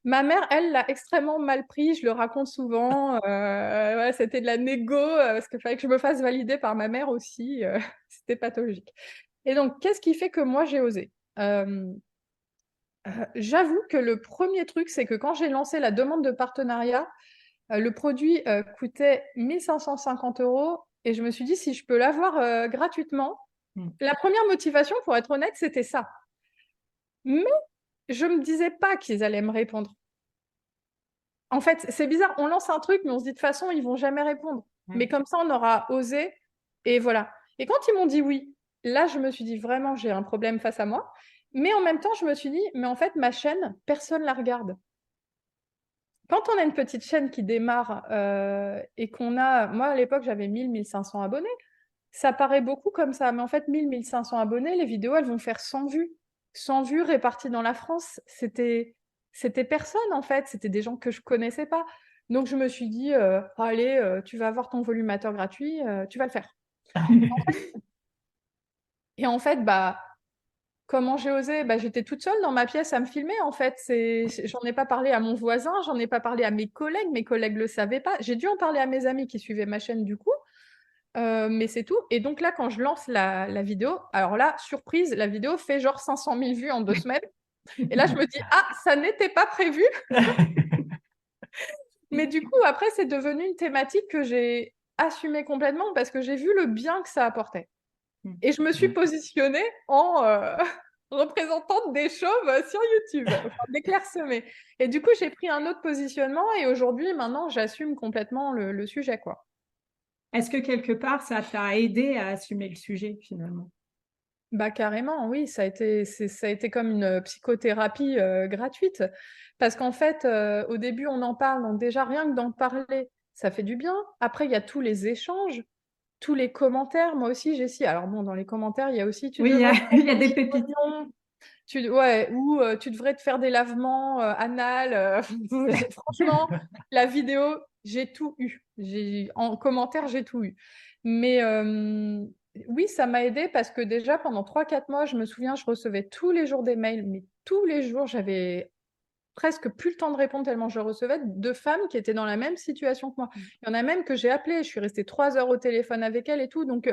Ma mère, elle, l'a extrêmement mal pris, je le raconte souvent. Ouais, c'était de la négo, parce qu'il fallait que je me fasse valider par ma mère aussi. C'était pathologique. Et donc, qu'est-ce qui fait que moi, j'ai osé? J'avoue que le premier truc, c'est que quand j'ai lancé la demande de partenariat, le produit coûtait 1 550 € et je me suis dit, si je peux l'avoir gratuitement, la première motivation, pour être honnête, c'était ça. Mais je me disais pas qu'ils allaient me répondre. En fait, c'est bizarre, on lance un truc, mais on se dit de toute façon, ils vont jamais répondre. Mais comme ça, on aura osé, et voilà. Et quand ils m'ont dit oui, là, je me suis dit vraiment, j'ai un problème face à moi. Mais en même temps, je me suis dit, mais en fait, ma chaîne, personne la regarde. Quand on a une petite chaîne qui démarre et qu'on a, moi à l'époque, j'avais 1000-1500 abonnés, ça paraît beaucoup comme ça. Mais en fait, 1000-1500 abonnés, les vidéos, elles vont faire 100 vues. 100 vues réparties dans la France. C'était personne, en fait. C'était des gens que je connaissais pas. Donc, je me suis dit, allez, tu vas avoir ton volumateur gratuit, tu vas le faire. Et en fait, bah, comment j'ai osé? Bah, j'étais toute seule dans ma pièce à me filmer, en fait. J'en ai pas parlé à mon voisin, j'en ai pas parlé à mes collègues le savaient pas. J'ai dû en parler à mes amis qui suivaient ma chaîne, du coup. Mais c'est tout. Et donc là, quand je lance la vidéo, alors là, surprise, la vidéo fait genre 500 000 vues en 2 semaines. Et là, je me dis, ah, ça n'était pas prévu. Mais du coup, après, c'est devenu une thématique que j'ai assumée complètement parce que j'ai vu le bien que ça apportait. Et je me suis positionnée en représentante des chauves sur YouTube, enfin, des clairsemés. Et du coup, j'ai pris un autre positionnement et aujourd'hui, maintenant, j'assume complètement le sujet, quoi. Est-ce que quelque part, ça t'a aidé à assumer le sujet finalement? Bah carrément, oui, ça a été comme une psychothérapie gratuite. Parce qu'en fait, au début, on en parle, donc déjà rien que d'en parler, ça fait du bien. Après, il y a tous les échanges, tous les commentaires. Moi aussi, Jessie. Alors bon, dans les commentaires, il y a aussi tu Oui, devrais il y a des pépites. ouais, ou tu devrais te faire des lavements anal. Franchement, la vidéo, j'ai tout eu. En commentaire, j'ai tout eu. Mais oui, ça m'a aidé parce que déjà pendant 3-4 mois, je me souviens, je recevais tous les jours des mails, mais tous les jours, j'avais presque plus le temps de répondre tellement je recevais de femmes qui étaient dans la même situation que moi. Il y en a même que j'ai appelées, je suis restée 3 heures au téléphone avec elles et tout, donc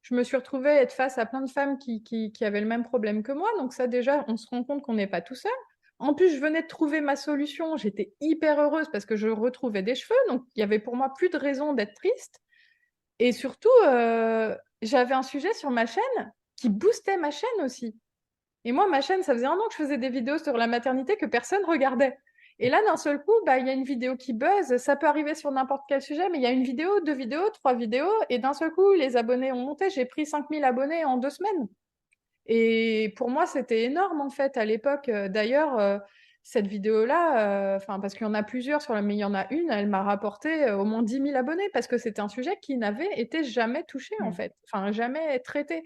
je me suis retrouvée à être face à plein de femmes qui avaient le même problème que moi, donc ça déjà, on se rend compte qu'on n'est pas tout seul. En plus, je venais de trouver ma solution, j'étais hyper heureuse parce que je retrouvais des cheveux, donc il y avait pour moi plus de raison d'être triste. Et surtout, j'avais un sujet sur ma chaîne qui boostait ma chaîne aussi. Et moi, ma chaîne, ça faisait 1 an que je faisais des vidéos sur la maternité que personne regardait. Et là, d'un seul coup, il y a une vidéo qui buzz. Ça peut arriver sur n'importe quel sujet, mais il y a une vidéo, 2 vidéos, 3 vidéos. Et d'un seul coup, les abonnés ont monté. J'ai pris 5000 abonnés en 2 semaines. Et pour moi, c'était énorme, en fait, à l'époque. D'ailleurs, cette vidéo-là, parce qu'il y en a plusieurs sur la, mais il y en a une, elle m'a rapporté au moins 10 000 abonnés parce que c'était un sujet qui n'avait été jamais touché, en fait. Enfin, jamais traité.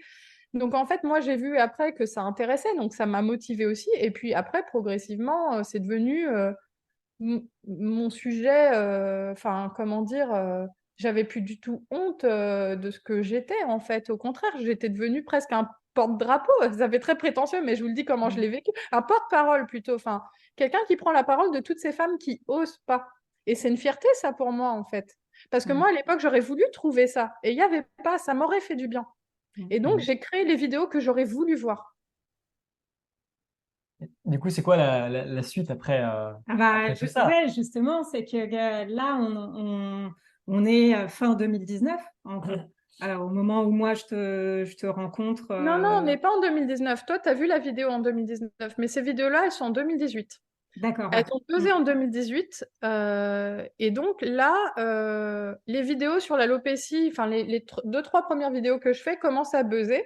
Donc, en fait, moi, j'ai vu après que ça intéressait, donc ça m'a motivée aussi. Et puis après, progressivement, c'est devenu mon sujet, comment dire, j'avais plus du tout honte de ce que j'étais, en fait. Au contraire, j'étais devenue presque un porte-drapeau. Ça fait très prétentieux, mais je vous le dis comment je l'ai vécu. Un porte-parole plutôt, enfin, quelqu'un qui prend la parole de toutes ces femmes qui osent pas. Et c'est une fierté, ça, pour moi, en fait. Parce que moi, à l'époque, j'aurais voulu trouver ça. Et il n'y avait pas, ça m'aurait fait du bien. Et donc, j'ai créé les vidéos que j'aurais voulu voir. Du coup, c'est quoi la suite après, après tout ça? Ouais, justement, c'est que là, on est fin 2019, en gros. Alors, au moment où moi, je te rencontre. Non, non, on n'est pas en 2019. Toi, tu as vu la vidéo en 2019, mais ces vidéos-là, elles sont en 2018. D'accord, Elles ouais. ont pesé en 2018. Et donc là, les vidéos sur l'alopécie, enfin les 2, 3 premières vidéos que je fais commencent à buzzer.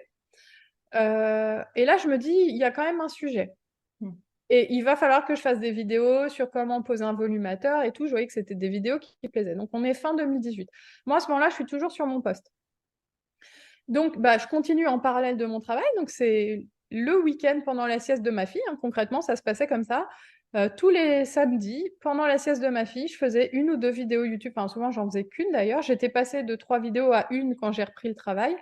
Et là, je me dis, il y a quand même un sujet. Mm. Et il va falloir que je fasse des vidéos sur comment poser un volumateur et tout. Je voyais que c'était des vidéos qui plaisaient. Donc on est fin 2018. Moi, à ce moment-là, je suis toujours sur mon poste. Donc, je continue en parallèle de mon travail. Donc, c'est le week-end pendant la sieste de ma fille. Hein. Concrètement, ça se passait comme ça. Tous les samedis, pendant la sieste de ma fille, je faisais 1 ou 2 vidéos YouTube. Enfin, souvent, j'en faisais qu'une d'ailleurs. J'étais passée de 3 vidéos à 1 quand j'ai repris le travail,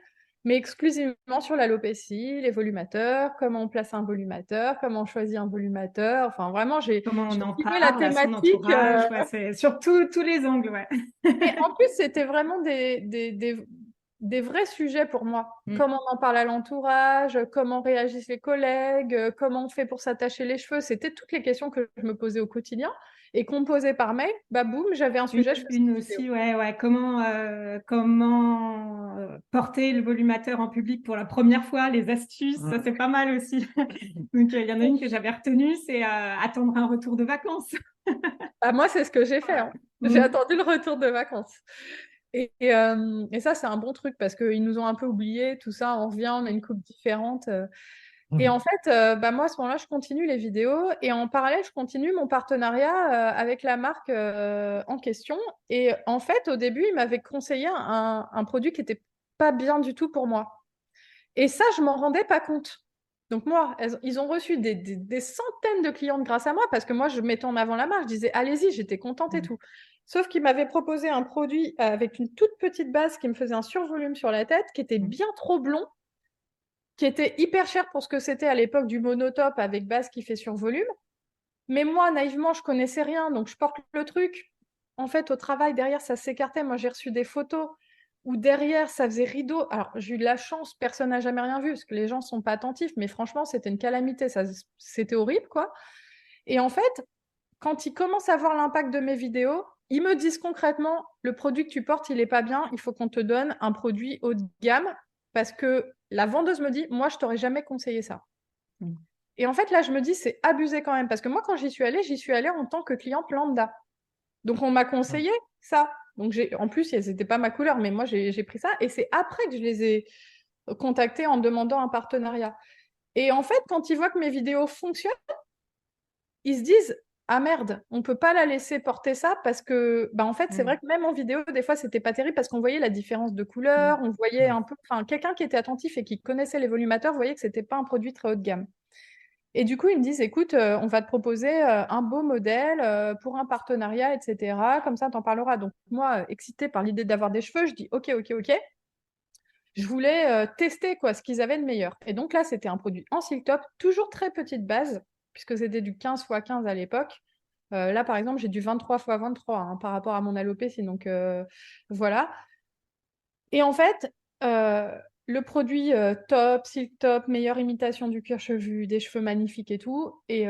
mais exclusivement sur l'alopécie, les volumateurs, comment on place un volumateur, comment on choisit un volumateur. Enfin, vraiment, j'ai Comment on en suivi la parle à son thématique. entourage, ouais, c'est sur tous les angles, ouais. Et en plus, c'était vraiment des vrais sujets pour moi. Mm. Comment on en parle à l'entourage, comment réagissent les collègues, comment on fait pour s'attacher les cheveux. C'était toutes les questions que je me posais au quotidien et qu'on me posait par mail. Boum, j'avais un sujet, je faisais Une une vidéo. aussi, ouais. Comment porter le volumateur en public pour la première fois, les astuces, ça c'est pas mal aussi. Donc il y en a une que j'avais retenue, c'est attendre un retour de vacances. Moi, c'est ce que j'ai fait. Hein. J'ai attendu le retour de vacances. Et ça, c'est un bon truc parce qu'ils nous ont un peu oubliés, tout ça. On revient, on a une coupe différente. Et en fait, moi, à ce moment-là, je continue les vidéos et en parallèle, je continue mon partenariat avec la marque en question. Et en fait, au début, ils m'avaient conseillé un produit qui n'était pas bien du tout pour moi. Et ça, je m'en rendais pas compte. Donc moi, ils ont reçu des centaines de clientes grâce à moi parce que moi, je mettais en avant la marque. Je disais, allez-y, j'étais contente et tout. Sauf qu'ils m'avaient proposé un produit avec une toute petite base qui me faisait un survolume sur la tête, qui était bien trop blond, qui était hyper cher pour ce que c'était à l'époque du monotop avec base qui fait survolume. Mais moi, naïvement, je connaissais rien, donc je porte le truc. En fait, au travail, derrière, ça s'écartait. Moi, j'ai reçu des photos où derrière, ça faisait rideau. Alors, j'ai eu de la chance, personne n'a jamais rien vu, parce que les gens sont pas attentifs, mais franchement, c'était une calamité. C'était horrible, quoi. Et en fait, quand ils commencent à voir l'impact de mes vidéos, ils me disent concrètement, le produit que tu portes, il est pas bien, il faut qu'on te donne un produit haut de gamme, parce que la vendeuse me dit, moi, je t'aurais jamais conseillé ça. Et en fait, là, je me dis, c'est abusé quand même, parce que moi, quand j'y suis allée en tant que cliente lambda. Donc, on m'a conseillé ça. Donc, en plus, c'était pas ma couleur, mais moi, j'ai pris ça. Et c'est après que je les ai contactés en demandant un partenariat. Et en fait, quand ils voient que mes vidéos fonctionnent, ils se disent, ah merde, on peut pas la laisser porter ça parce que, en fait, c'est vrai que même en vidéo, des fois, c'était pas terrible parce qu'on voyait la différence de couleur, on voyait un peu, quelqu'un qui était attentif et qui connaissait les volumateurs voyait que c'était pas un produit très haut de gamme. Et du coup, ils me disent, écoute, on va te proposer un beau modèle pour un partenariat, etc. Comme ça, t'en parleras. Donc, moi, excitée par l'idée d'avoir des cheveux, je dis, ok. Je voulais tester quoi, ce qu'ils avaient de meilleur. Et donc là, c'était un produit en silk top, toujours très petite base, puisque c'était du 15 x 15 à l'époque. Là, par exemple, j'ai du 23 x 23 hein, par rapport à mon alopécie. Donc, voilà. Et en fait, le produit top, silk top, meilleure imitation du cuir chevelu, des cheveux magnifiques et tout. Et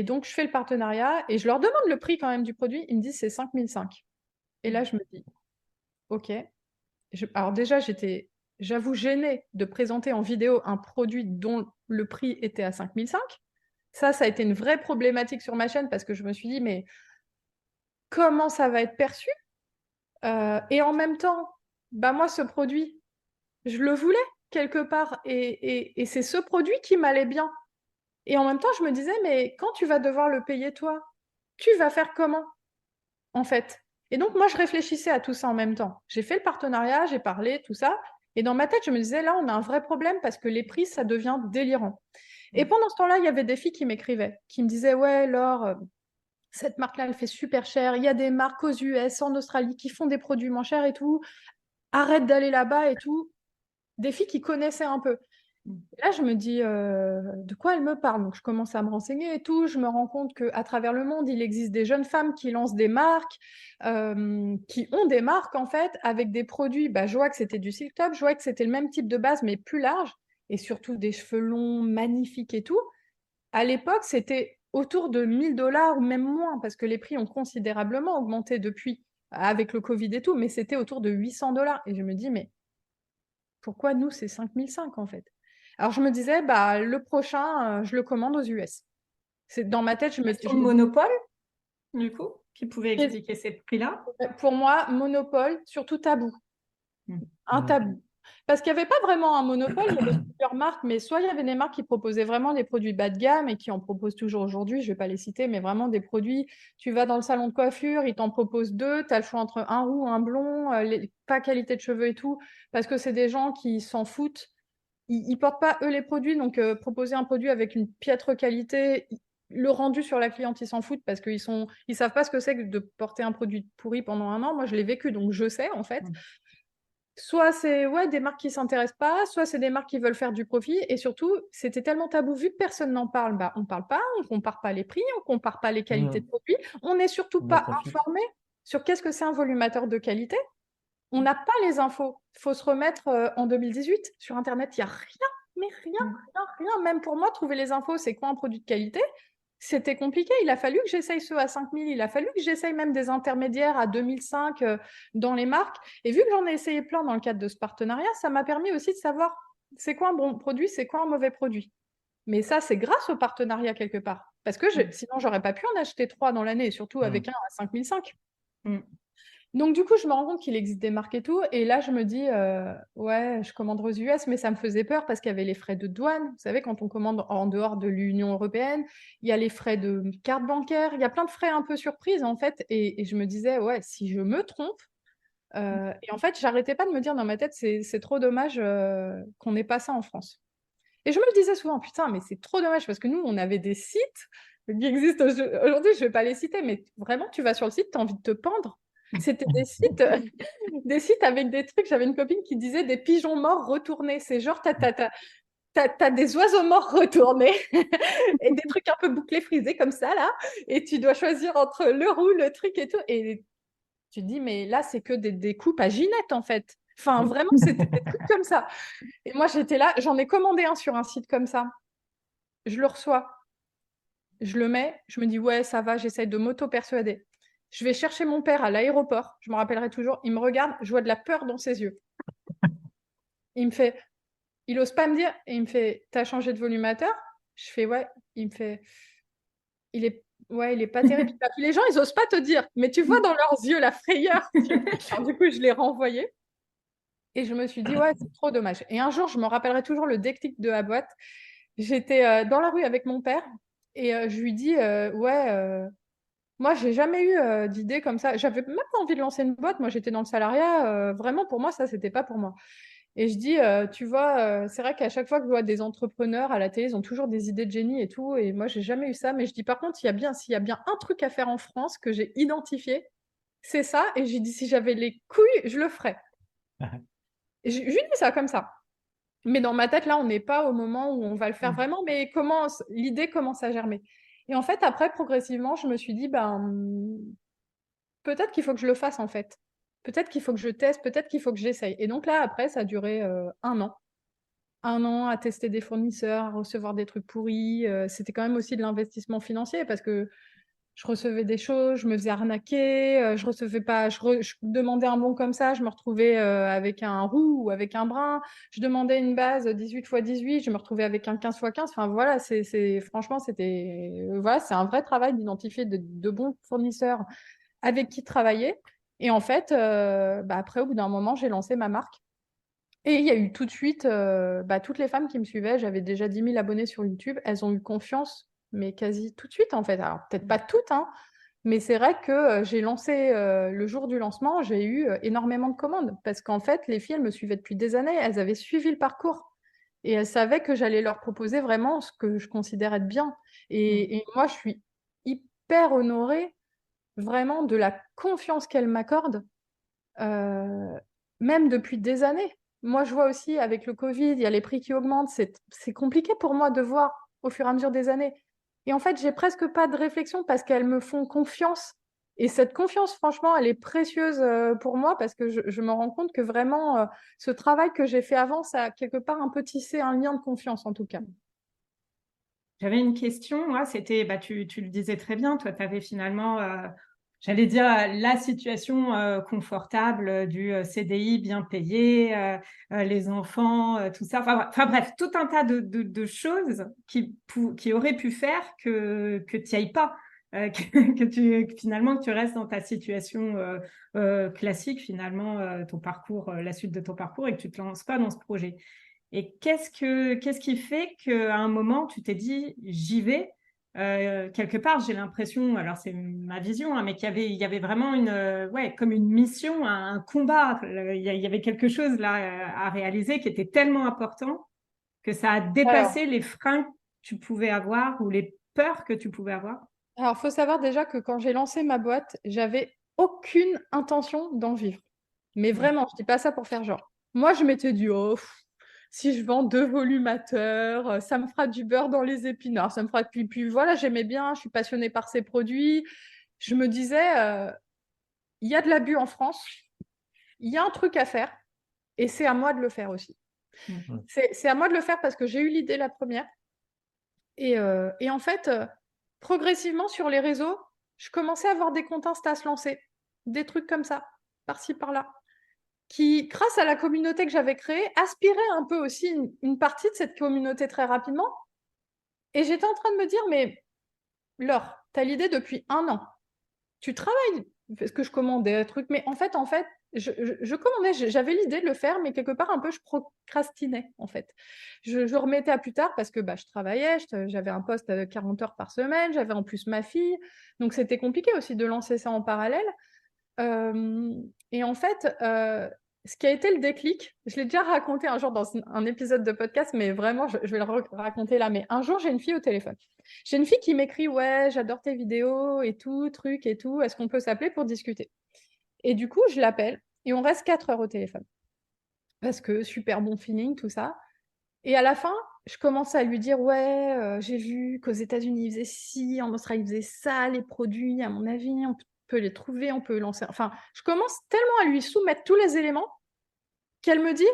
donc, je fais le partenariat et je leur demande le prix quand même du produit. Ils me disent c'est 5 500. Et là, je me dis, OK. Alors déjà, j'avoue, gênée de présenter en vidéo un produit dont le prix était à 5 500. Ça a été une vraie problématique sur ma chaîne parce que je me suis dit, mais comment ça va être perçu? Et en même temps, bah moi, ce produit, je le voulais quelque part et c'est ce produit qui m'allait bien. Et en même temps, je me disais, mais quand tu vas devoir le payer toi, tu vas faire comment en fait? Et donc, moi, je réfléchissais à tout ça en même temps. J'ai fait le partenariat, j'ai parlé, tout ça. Et dans ma tête, je me disais, là, on a un vrai problème parce que les prix, ça devient délirant. Et pendant ce temps-là, il y avait des filles qui m'écrivaient, qui me disaient, ouais, Laure, cette marque-là, elle fait super cher. Il y a des marques aux US, en Australie, qui font des produits moins chers et tout. Arrête d'aller là-bas et tout. Des filles qui connaissaient un peu. Et là, je me dis, de quoi elle me parle? Donc, je commence à me renseigner et tout. Je me rends compte qu'à travers le monde, il existe des jeunes femmes qui lancent des marques, qui ont des marques, en fait, avec des produits. Bah, je vois que c'était du silk top, je vois que c'était le même type de base, mais plus large, et surtout des cheveux longs, magnifiques et tout. À l'époque, c'était autour de 1 000 $ ou même moins, parce que les prix ont considérablement augmenté depuis, avec le Covid et tout, mais c'était autour de 800 $. Et je me dis, mais pourquoi nous, c'est 5 500 en fait? Alors je me disais, bah, le prochain, je le commande aux US. C'est dans ma tête, Sur le monopole, du coup, qui pouvait Et expliquer ces prix-là. pour moi, monopole, surtout tabou. Un tabou. Parce qu'il n'y avait pas vraiment un monopole, il y avait plusieurs marques, mais soit il y avait des marques qui proposaient vraiment des produits bas de gamme et qui en proposent toujours aujourd'hui, je ne vais pas les citer, mais vraiment des produits, tu vas dans le salon de coiffure, ils t'en proposent deux, tu as le choix entre un roux, un blond, pas qualité de cheveux et tout, parce que c'est des gens qui s'en foutent. Ils portent pas eux les produits, donc proposer un produit avec une piètre qualité, le rendu sur la cliente, ils s'en foutent parce ils savent pas ce que c'est que de porter un produit pourri pendant un an. Moi, je l'ai vécu, donc je sais en fait. Soit c'est ouais, des marques qui s'intéressent pas, soit c'est des marques qui veulent faire du profit. Et surtout, c'était tellement tabou, vu que personne n'en parle, bah, on parle pas, on compare pas les prix, on compare pas les qualités de produits. On n'est surtout On en pas profite. informé sur qu'est-ce que c'est un volumateur de qualité. On n'a pas les infos. Il faut se remettre en 2018. Sur Internet, il n'y a rien, mais rien, rien, rien. Même pour moi, trouver les infos, c'est quoi un produit de qualité? C'était compliqué. Il a fallu que j'essaye ceux à 5000. Il a fallu que j'essaye même des intermédiaires à 2005 dans les marques. Et vu que j'en ai essayé plein dans le cadre de ce partenariat, ça m'a permis aussi de savoir c'est quoi un bon produit, c'est quoi un mauvais produit. Mais ça, c'est grâce au partenariat quelque part. Parce que sinon, j'aurais pas pu en acheter 3 dans l'année, surtout avec un à 5005. Donc, du coup, je me rends compte qu'il existe des marques et tout. Et là, je me dis, ouais, je commande aux US, mais ça me faisait peur parce qu'il y avait les frais de douane. Vous savez, quand on commande en dehors de l'Union européenne, il y a les frais de carte bancaire, il y a plein de frais un peu surprises, en fait. Et je me disais, ouais, si je me trompe. Et en fait, j'arrêtais pas de me dire dans ma tête, c'est trop dommage qu'on n'ait pas ça en France. Et je me le disais souvent, putain, mais c'est trop dommage parce que nous, on avait des sites qui existent aujourd'hui, je vais pas les citer, mais vraiment, tu vas sur le site, tu as envie de te pendre. C'était des sites, des sites avec des trucs. J'avais une copine qui disait des pigeons morts retournés. C'est genre, t'as des oiseaux morts retournés et des trucs un peu bouclés, frisés comme ça, là. Et tu dois choisir entre le roux, le truc et tout. Et tu te dis, mais là, c'est que des coupes à Ginette, en fait. Enfin, vraiment, c'était des trucs comme ça. Et moi, j'étais là, j'en ai commandé un sur un site comme ça. Je le reçois, je le mets, je me dis, ouais, ça va, j'essaye de m'auto-persuader. Je vais chercher mon père à l'aéroport, je me rappellerai toujours, il me regarde, je vois de la peur dans ses yeux. Il me fait, il ose pas me dire, et il me fait, t'as changé de volumateur? Je fais, ouais. Il me fait, ouais, il est pas terrible. Puis les gens, ils osent pas te dire, mais tu vois dans leurs yeux la frayeur. Alors, du coup, je l'ai renvoyé. Et je me suis dit, ouais, c'est trop dommage. Et un jour, je me rappellerai toujours le déclic de la boîte. J'étais dans la rue avec mon père et je lui dis, ouais, moi, j'ai jamais eu d'idée comme ça. J'avais même pas envie de lancer une boîte. Moi, j'étais dans le salariat. Vraiment, pour moi, ça, c'était pas pour moi. Et je dis, tu vois, c'est vrai qu'à chaque fois que je vois des entrepreneurs à la télé, ils ont toujours des idées de génie et tout. Et moi, j'ai jamais eu ça. Mais je dis, par contre, s'il y a bien un truc à faire en France que j'ai identifié, c'est ça. Et j'ai dit, si j'avais les couilles, je le ferais. Et je lui dis ça comme ça. Mais dans ma tête, là, on n'est pas au moment où on va le faire vraiment. Mais l'idée commence à germer. Et en fait, après, progressivement, je me suis dit, peut-être qu'il faut que je le fasse, en fait. Peut-être qu'il faut que je teste, peut-être qu'il faut que j'essaye. Et donc là, après, ça a duré 1 an. 1 an à tester des fournisseurs, à recevoir des trucs pourris. C'était quand même aussi de l'investissement financier parce que je recevais des choses, je me faisais arnaquer, je recevais pas, je demandais un bon comme ça, je me retrouvais avec un roux ou avec un brin. Je demandais une base 18 x 18, je me retrouvais avec un 15 x 15. Enfin voilà, franchement, voilà, c'est un vrai travail d'identifier de bons fournisseurs avec qui travailler. Et en fait, après, au bout d'un moment, j'ai lancé ma marque. Et il y a eu tout de suite, toutes les femmes qui me suivaient, j'avais déjà 10 000 abonnés sur YouTube, elles ont eu confiance, mais quasi tout de suite en fait. Alors peut-être pas toutes, hein, mais c'est vrai que j'ai lancé le jour du lancement, j'ai eu énormément de commandes parce qu'en fait, les filles, elles me suivaient depuis des années, elles avaient suivi le parcours et elles savaient que j'allais leur proposer vraiment ce que je considère être bien. Et moi, je suis hyper honorée vraiment de la confiance qu'elles m'accordent même depuis des années. Moi, je vois aussi avec le Covid, il y a les prix qui augmentent. C'est compliqué pour moi de voir au fur et à mesure des années. Et en fait, j'ai presque pas de réflexion parce qu'elles me font confiance. Et cette confiance, franchement, elle est précieuse pour moi parce que je me rends compte que vraiment, ce travail que j'ai fait avant, ça a quelque part un peu tissé un lien de confiance en tout cas. J'avais une question, moi, c'était, tu le disais très bien, toi, tu avais finalement, j'allais dire, la situation confortable du CDI bien payé, les enfants, tout ça. Enfin, bref, tout un tas de choses qui auraient pu faire que tu n'y ailles pas, que finalement, que tu restes dans ta situation classique, finalement, ton parcours, la suite de ton parcours, et que tu ne te lances pas dans ce projet. Et qu'est-ce qui fait qu'à un moment, tu t'es dit, j'y vais? Quelque part, j'ai l'impression, alors c'est ma vision, hein, mais qu'il y avait vraiment ouais, comme une mission, un combat. Il y avait quelque chose là à réaliser qui était tellement important que ça a Alors, dépassé les freins que tu pouvais avoir ou les peurs que tu pouvais avoir. alors, faut savoir déjà que quand j'ai lancé ma boîte, j'avais aucune intention d'en vivre. Mais Mm. vraiment, je dis pas ça pour faire genre. Moi, je m'étais dit, oh, si je vends 2 volumateurs, ça me fera du beurre dans les épinards, ça me fera. Puis voilà, j'aimais bien, je suis passionnée par ces produits. Je me disais, il y a de l'abus en France, il y a un truc à faire, et c'est à moi de le faire aussi. Mm. C'est à moi de le faire parce que j'ai eu l'idée la première. Et en fait, progressivement sur les réseaux, je commençais à avoir des comptes Insta se lancer, des trucs comme ça, par-ci, par-là, qui, grâce à la communauté que j'avais créée, aspiraient un peu aussi une partie de cette communauté très rapidement. Et j'étais en train de me dire, mais Laure, tu as l'idée depuis 1 an. Tu travailles, parce que je commandais un truc, mais en fait, je commandais, j'avais l'idée de le faire, mais quelque part un peu je procrastinais en fait. Je remettais à plus tard parce que je travaillais, j'avais un poste à 40 heures par semaine, j'avais en plus ma fille, donc c'était compliqué aussi de lancer ça en parallèle. Euh, et en fait, ce qui a été le déclic, je l'ai déjà raconté un jour dans un épisode de podcast, mais vraiment, je vais le raconter là. Mais un jour, j'ai une fille au téléphone. J'ai une fille qui m'écrit, ouais, j'adore tes vidéos et tout, truc et tout. Est-ce qu'on peut s'appeler pour discuter? Et du coup, je l'appelle et on reste 4 heures au téléphone. Parce que super bon feeling, tout ça. Et à la fin, je commence à lui dire, ouais, j'ai vu qu'aux États-Unis, ils faisaient ci, en Australie, ils faisaient ça, les produits, à mon avis, on peut les trouver, on peut lancer. Enfin, je commence tellement à lui soumettre tous les éléments qu'elle me dit,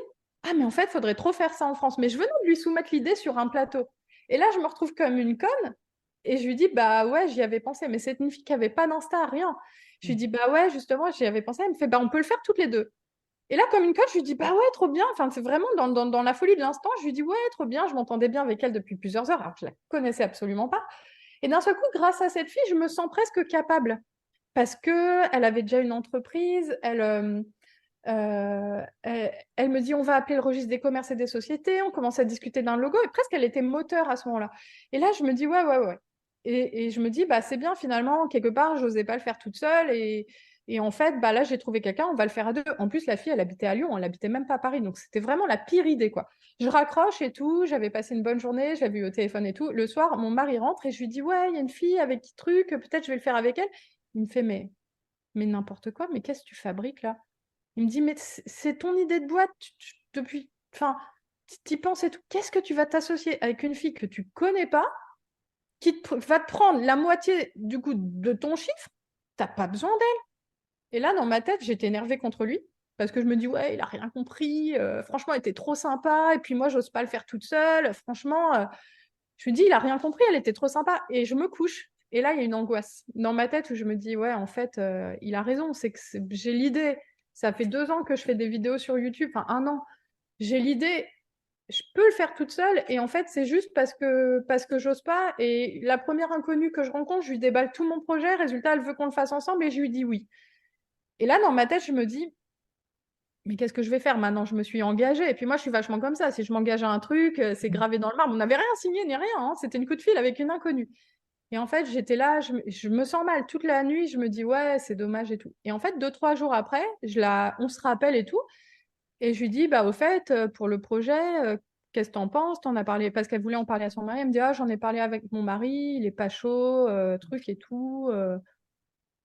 ah, mais en fait, il faudrait trop faire ça en France. Mais je venais de lui soumettre l'idée sur un plateau. Et là, je me retrouve comme une conne et je lui dis, bah ouais, j'y avais pensé, mais c'est une fille qui n'avait pas d'Insta, rien. Je lui dis, bah ouais, justement, j'y avais pensé. Elle me fait, bah on peut le faire toutes les deux. Et là, comme une coach, je lui dis, bah ouais, trop bien. Enfin, c'est vraiment dans la folie de l'instant. Je lui dis, ouais, trop bien. Je m'entendais bien avec elle depuis plusieurs heures, alors que je la connaissais absolument pas. Et d'un seul coup, grâce à cette fille, je me sens presque capable. Parce que elle avait déjà une entreprise, elle me dit, on va appeler le registre des commerces et des sociétés. On commence à discuter d'un logo. Et presque, elle était moteur à ce moment-là. Et là, je me dis, ouais, ouais, ouais. Et je me dis, bah, c'est bien finalement, quelque part, je n'osais pas le faire toute seule. Et en fait, bah, là, j'ai trouvé quelqu'un, on va le faire à deux. En plus, la fille, elle habitait à Lyon, elle habitait même pas à Paris. Donc, c'était vraiment la pire idée, quoi. Je raccroche et tout, j'avais passé une bonne journée, je l'avais eu au téléphone et tout. Le soir, mon mari rentre et je lui dis, ouais, il y a une fille avec qui truc, peut-être je vais le faire avec elle. Il me fait, mais n'importe quoi, mais qu'est-ce que tu fabriques là? Il me dit, mais c'est ton idée de boîte depuis. Enfin, tu y penses et tout. Qu'est-ce que tu vas t'associer avec une fille que tu connais pas, va te prendre la moitié du coup de ton chiffre, t'as pas besoin d'elle. Et là, dans ma tête, j'étais énervée contre lui parce que je me dis, ouais, il a rien compris. Franchement, elle était trop sympa. Et puis moi, j'ose pas le faire toute seule. Franchement, je me dis, il a rien compris. Elle était trop sympa. Et je me couche. Et là, il y a une angoisse dans ma tête où je me dis, ouais, en fait, il a raison. J'ai l'idée. Ça fait 2 ans que je fais des vidéos sur YouTube, enfin 1 an. J'ai l'idée, je peux le faire toute seule. Et en fait, c'est juste parce que j'ose pas. Et la première inconnue que je rencontre, je lui déballe tout mon projet. Résultat, elle veut qu'on le fasse ensemble et je lui dis oui. Et là, dans ma tête, je me dis, mais qu'est-ce que je vais faire maintenant? Je me suis engagée. Et puis moi, je suis vachement comme ça. Si je m'engage à un truc, c'est gravé dans le marbre. On n'avait rien signé ni rien, hein. C'était une coup de fil avec une inconnue. Et en fait, j'étais là, je me sens mal toute la nuit. Je me dis, ouais, c'est dommage et tout. Et en fait, 2, 3 jours après, on se rappelle et tout. Et je lui dis, bah, au fait, pour le projet, qu'est-ce que t'en penses? T'en as parlé, parce qu'elle voulait en parler à son mari. Elle me dit, ah, j'en ai parlé avec mon mari, il est pas chaud, truc et tout.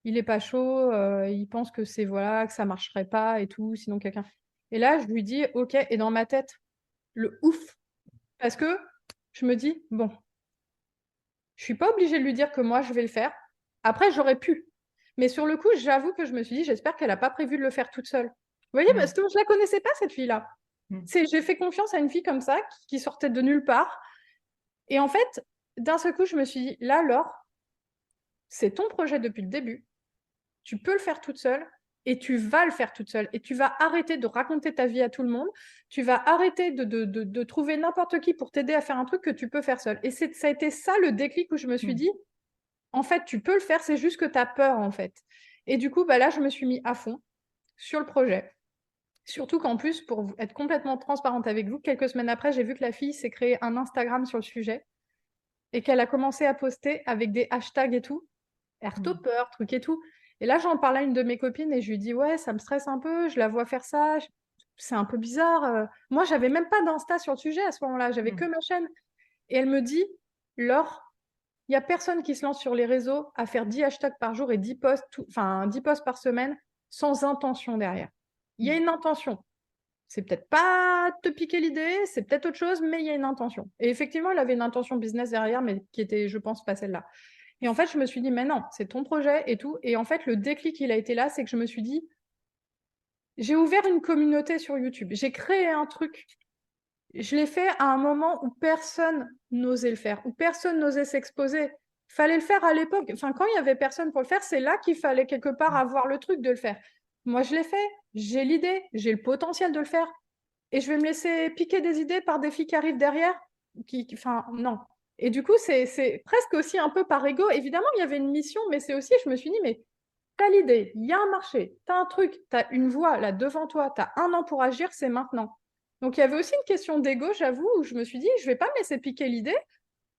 Il est pas chaud, il pense que c'est voilà, que ça marcherait pas et tout, sinon quelqu'un. Et là, je lui dis, ok, et dans ma tête, le ouf, parce que je me dis, bon, je suis pas obligée de lui dire que moi je vais le faire. Après, j'aurais pu. Mais sur le coup, j'avoue que je me suis dit, j'espère qu'elle a pas prévu de le faire toute seule. Vous voyez, parce que je la connaissais pas, cette fille-là. J'ai fait confiance à une fille comme ça, qui sortait de nulle part. Et en fait, d'un seul coup, je me suis dit, là, Laure, c'est ton projet depuis le début. Tu peux le faire toute seule et tu vas le faire toute seule. Et tu vas arrêter de raconter ta vie à tout le monde. Tu vas arrêter de trouver n'importe qui pour t'aider à faire un truc que tu peux faire seule. Et ça a été ça le déclic où je me suis dit, en fait, tu peux le faire, c'est juste que tu as peur, en fait. Et du coup, bah là, je me suis mis à fond sur le projet. Surtout qu'en plus, pour être complètement transparente avec vous, quelques semaines après, j'ai vu que la fille s'est créé un Instagram sur le sujet et qu'elle a commencé à poster avec des hashtags et tout. Airtopper, truc et tout. Et là, j'en parlais à une de mes copines et je lui dis, ouais, ça me stresse un peu, je la vois faire ça, c'est un peu bizarre. Moi, j'avais même pas d'Insta sur le sujet à ce moment-là, j'avais que ma chaîne. Et elle me dit, Laure, il n'y a personne qui se lance sur les réseaux à faire 10 hashtags par jour et 10 posts, enfin 10 posts par semaine sans intention derrière. Il y a une intention. C'est peut-être pas te piquer l'idée, c'est peut-être autre chose, mais il y a une intention. Et effectivement, elle avait une intention business derrière, mais qui était, je pense, pas celle-là. Et en fait, je me suis dit, mais non, c'est ton projet et tout. Et en fait, le déclic, il a été là, c'est que je me suis dit, j'ai ouvert une communauté sur YouTube. J'ai créé un truc. Je l'ai fait à un moment où personne n'osait le faire, où personne n'osait s'exposer. Fallait le faire à l'époque. Enfin, quand il y avait personne pour le faire, c'est là qu'il fallait quelque part avoir le truc de le faire. Moi, je l'ai fait. J'ai l'idée. J'ai le potentiel de le faire. Et je vais me laisser piquer des idées par des filles qui arrivent derrière. Enfin, non. Et du coup, c'est presque aussi un peu par ego. Évidemment, il y avait une mission, mais c'est aussi, je me suis dit, mais t'as l'idée, il y a un marché, t'as un truc, t'as une voie là devant toi, t'as 1 an pour agir, c'est maintenant. Donc il y avait aussi une question d'ego, j'avoue, où je me suis dit, je vais pas me laisser piquer l'idée,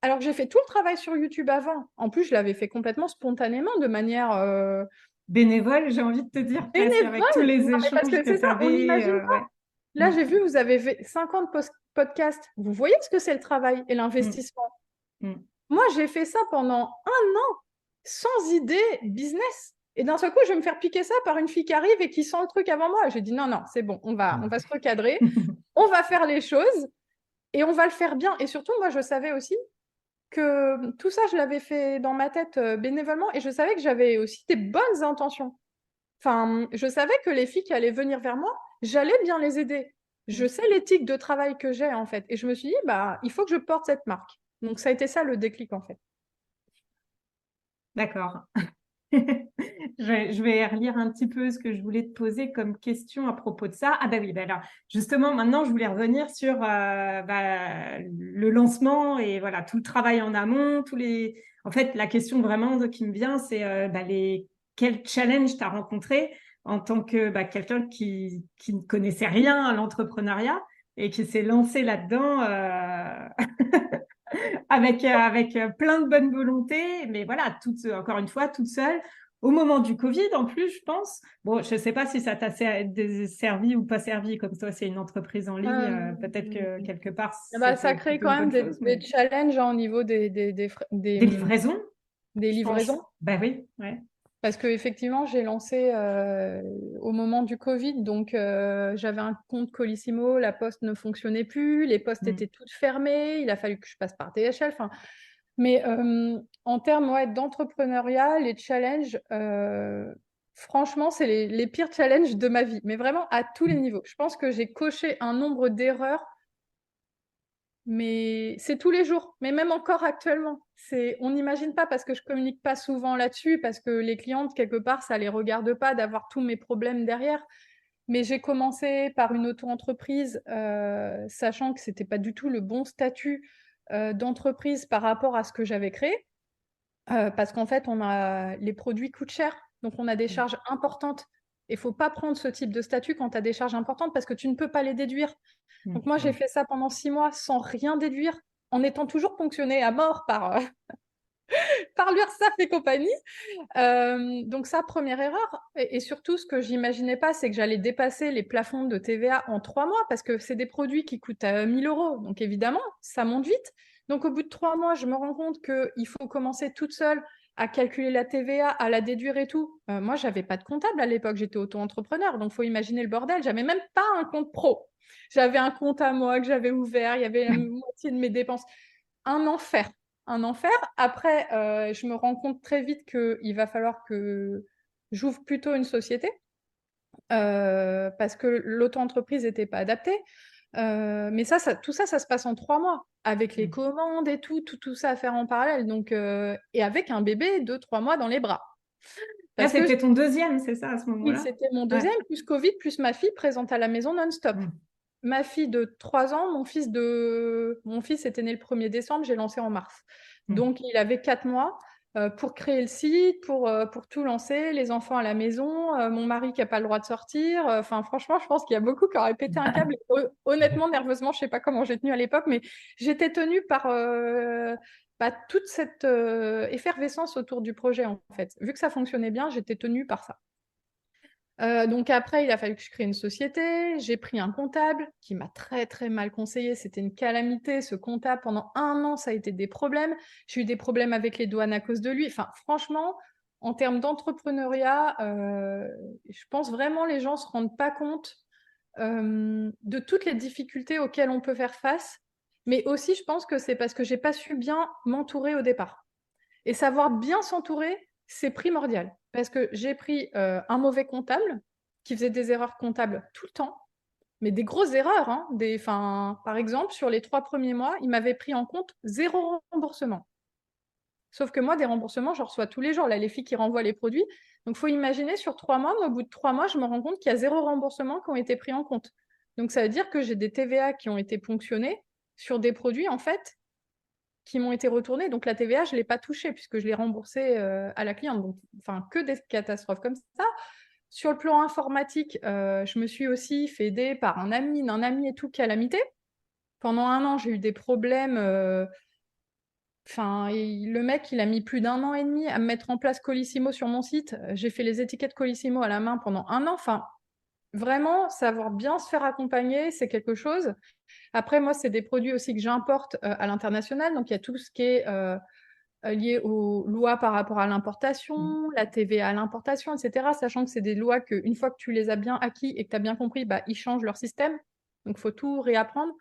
alors que j'ai fait tout le travail sur YouTube avant. En plus, je l'avais fait complètement spontanément, de manière bénévole, j'ai envie de te dire, presque, avec tous bénévole. les Non, mais parce échanges que que c'est tu ça, on avais. n'imagine pas. Là, j'ai vu, vous avez fait 50 podcasts. Vous voyez ce que c'est le travail et l'investissement. Moi, j'ai fait ça pendant 1 an, sans idée business. Et d'un seul coup, je vais me faire piquer ça par une fille qui arrive et qui sent le truc avant moi. J'ai dit non, non, c'est bon, on va se recadrer, on va faire les choses et on va le faire bien. Et surtout, moi, je savais aussi que tout ça, je l'avais fait dans ma tête bénévolement et je savais que j'avais aussi des bonnes intentions. Enfin, je savais que les filles qui allaient venir vers moi, j'allais bien les aider. Je sais l'éthique de travail que j'ai, en fait. Et je me suis dit, bah, il faut que je porte cette marque. Donc, ça a été ça le déclic, en fait. D'accord. Je vais relire un petit peu ce que je voulais te poser comme question à propos de ça. Ah bah oui, bah alors justement maintenant je voulais revenir sur le lancement et voilà tout le travail en amont, tous les. En fait, la question vraiment qui me vient, c'est quel challenge tu as rencontré en tant que quelqu'un qui ne connaissait rien à l'entrepreneuriat et qui s'est lancé là-dedans avec plein de bonne volonté, mais voilà, encore une fois, toute seule. Au moment du Covid, en plus, je pense. Bon, je ne sais pas si ça t'a servi ou pas servi, comme toi, c'est une entreprise en ligne. Peut-être que quelque part, Bah, c'était ça crée plutôt quand une même bonne chose. des challenges au niveau des Des livraisons, je pense. livraisons. Ben oui, ouais. Parce qu'effectivement, j'ai lancé au moment du Covid, donc j'avais un compte Colissimo, la poste ne fonctionnait plus, les postes étaient toutes fermées, il a fallu que je passe par DHL. Enfin, Mais en termes d'entrepreneuriat, les challenges, franchement, c'est les pires challenges de ma vie, mais vraiment à tous les niveaux. Je pense que j'ai coché un nombre d'erreurs, mais c'est tous les jours, mais même encore actuellement. On n'imagine pas parce que je communique pas souvent là-dessus, parce que les clientes, quelque part, ça les regarde pas d'avoir tous mes problèmes derrière. Mais j'ai commencé par une auto-entreprise, sachant que c'était pas du tout le bon statut d'entreprise par rapport à ce que j'avais créé. Parce qu'en fait, les produits coûtent cher, donc on a des charges importantes. Il ne faut pas prendre ce type de statut quand tu as des charges importantes parce que tu ne peux pas les déduire. Donc moi, j'ai fait ça pendant 6 mois sans rien déduire, en étant toujours ponctionnée à mort par l'URSSAF et compagnie. Donc ça, première erreur. Et surtout, ce que j'imaginais pas, c'est que j'allais dépasser les plafonds de TVA en 3 mois parce que c'est des produits qui coûtent 1 000 €. Donc évidemment, ça monte vite. Donc au bout de 3 mois, je me rends compte qu'il faut commencer toute seule à calculer la TVA, à la déduire et tout. Moi, j'avais pas de comptable à l'époque, j'étais auto-entrepreneur. Donc faut imaginer le bordel. J'avais même pas un compte pro. J'avais un compte à moi que j'avais ouvert, il y avait la moitié de mes dépenses. Un enfer. Un enfer. Après, je me rends compte très vite qu'il va falloir que j'ouvre plutôt une société parce que l'auto-entreprise n'était pas adaptée. Mais tout ça, ça se passe en 3 mois avec les commandes et tout ça à faire en parallèle. Donc, et avec un bébé de 3 mois dans les bras. Là, Parce que c'était ton deuxième, c'est ça, à ce oui, moment-là? c'était mon deuxième, plus Covid, plus ma fille présente à la maison non-stop. Ma fille de 3 ans, mon fils était né le 1er décembre, j'ai lancé en mars. Donc, il avait 4 mois pour créer le site, pour tout lancer, les enfants à la maison, mon mari qui n'a pas le droit de sortir. Enfin, franchement, je pense qu'il y a beaucoup qui auraient pété un câble. Honnêtement, nerveusement, je ne sais pas comment j'ai tenu à l'époque, mais j'étais tenue par toute cette effervescence autour du projet, en fait. Vu que ça fonctionnait bien, j'étais tenue par ça. Donc après, il a fallu que je crée une société. J'ai pris un comptable qui m'a très très mal conseillé. C'était une calamité. Ce comptable, pendant 1 an, ça a été des problèmes. J'ai eu des problèmes avec les douanes à cause de lui. Enfin, franchement, en termes d'entrepreneuriat, je pense vraiment les gens ne se rendent pas compte de toutes les difficultés auxquelles on peut faire face. Mais aussi, je pense que c'est parce que j'ai pas su bien m'entourer au départ. Et savoir bien s'entourer, c'est primordial. Parce que j'ai pris un mauvais comptable qui faisait des erreurs comptables tout le temps, mais des grosses erreurs. Hein, par exemple, sur les 3 premiers mois, il m'avait pris en compte 0 remboursement. Sauf que moi, des remboursements, j'en reçois tous les jours. Là, les filles qui renvoient les produits. Donc, il faut imaginer sur 3 mois, mais au bout de 3 mois, je me rends compte qu'il y a 0 remboursement qui ont été pris en compte. Donc, ça veut dire que j'ai des TVA qui ont été ponctionnés sur des produits, en fait, qui m'ont été retournés. Donc la TVA, je ne l'ai pas touchée puisque je l'ai remboursée à la cliente. Donc, enfin, que des catastrophes comme ça. Sur le plan informatique, je me suis aussi fait aider par un ami et tout, calamité. Pendant 1 an, j'ai eu des problèmes. Enfin, le mec, il a mis plus d'1 an et demi à me mettre en place Colissimo sur mon site. J'ai fait les étiquettes Colissimo à la main pendant 1 an. Enfin, vraiment, savoir bien se faire accompagner, c'est quelque chose. Après, moi, c'est des produits aussi que j'importe à l'international. Donc, il y a tout ce qui est lié aux lois par rapport à l'importation, la TVA à l'importation, etc. Sachant que c'est des lois qu'une fois que tu les as bien acquis et que tu as bien compris, bah, ils changent leur système. Donc, il faut tout réapprendre.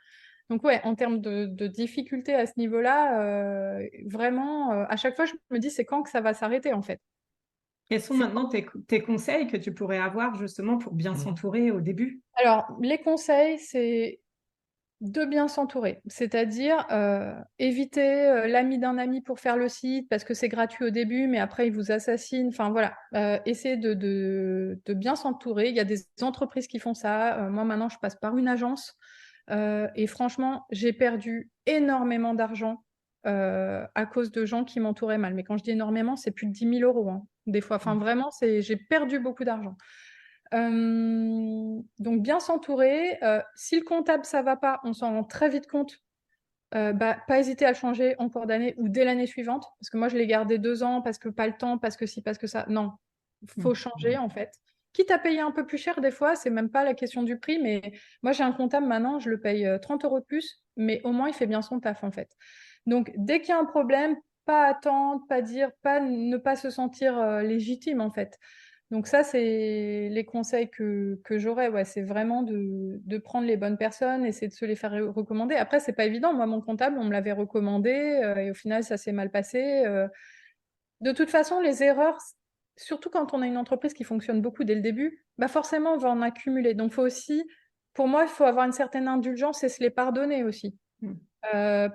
Donc, ouais, en termes de difficultés à ce niveau-là, vraiment, à chaque fois, je me dis, c'est quand que ça va s'arrêter, en fait. Quels sont maintenant tes conseils que tu pourrais avoir justement pour bien s'entourer au début? Alors, les conseils, c'est de bien s'entourer, c'est-à-dire éviter l'ami d'un ami pour faire le site parce que c'est gratuit au début, mais après il vous assassine. Enfin voilà, essayer de bien s'entourer. Il y a des entreprises qui font ça. Moi maintenant, je passe par une agence et franchement, j'ai perdu énormément d'argent à cause de gens qui m'entouraient mal. Mais quand je dis énormément, c'est plus de 10 000 € hein, des fois. Enfin vraiment, j'ai perdu beaucoup d'argent. Donc bien s'entourer. Si le comptable ça va pas, on s'en rend très vite compte. Pas hésiter à le changer en cours d'année ou dès l'année suivante, parce que moi je l'ai gardé 2 ans parce que pas le temps, parce que si, parce que ça. Non, faut changer en fait. Quitte à payer un peu plus cher des fois, c'est même pas la question du prix, mais moi j'ai un comptable maintenant, je le paye 30 € de plus, mais au moins il fait bien son taf en fait. Donc dès qu'il y a un problème, pas attendre, pas dire, ne pas se sentir légitime en fait. Donc ça, c'est les conseils que j'aurais. Ouais, c'est vraiment de prendre les bonnes personnes, essayer de se les faire recommander. Après, c'est pas évident. Moi, mon comptable, on me l'avait recommandé et au final, ça s'est mal passé. De toute façon, les erreurs, surtout quand on a une entreprise qui fonctionne beaucoup dès le début, bah forcément, on va en accumuler. Donc, faut aussi, pour moi, il faut avoir une certaine indulgence et se les pardonner aussi. Mm.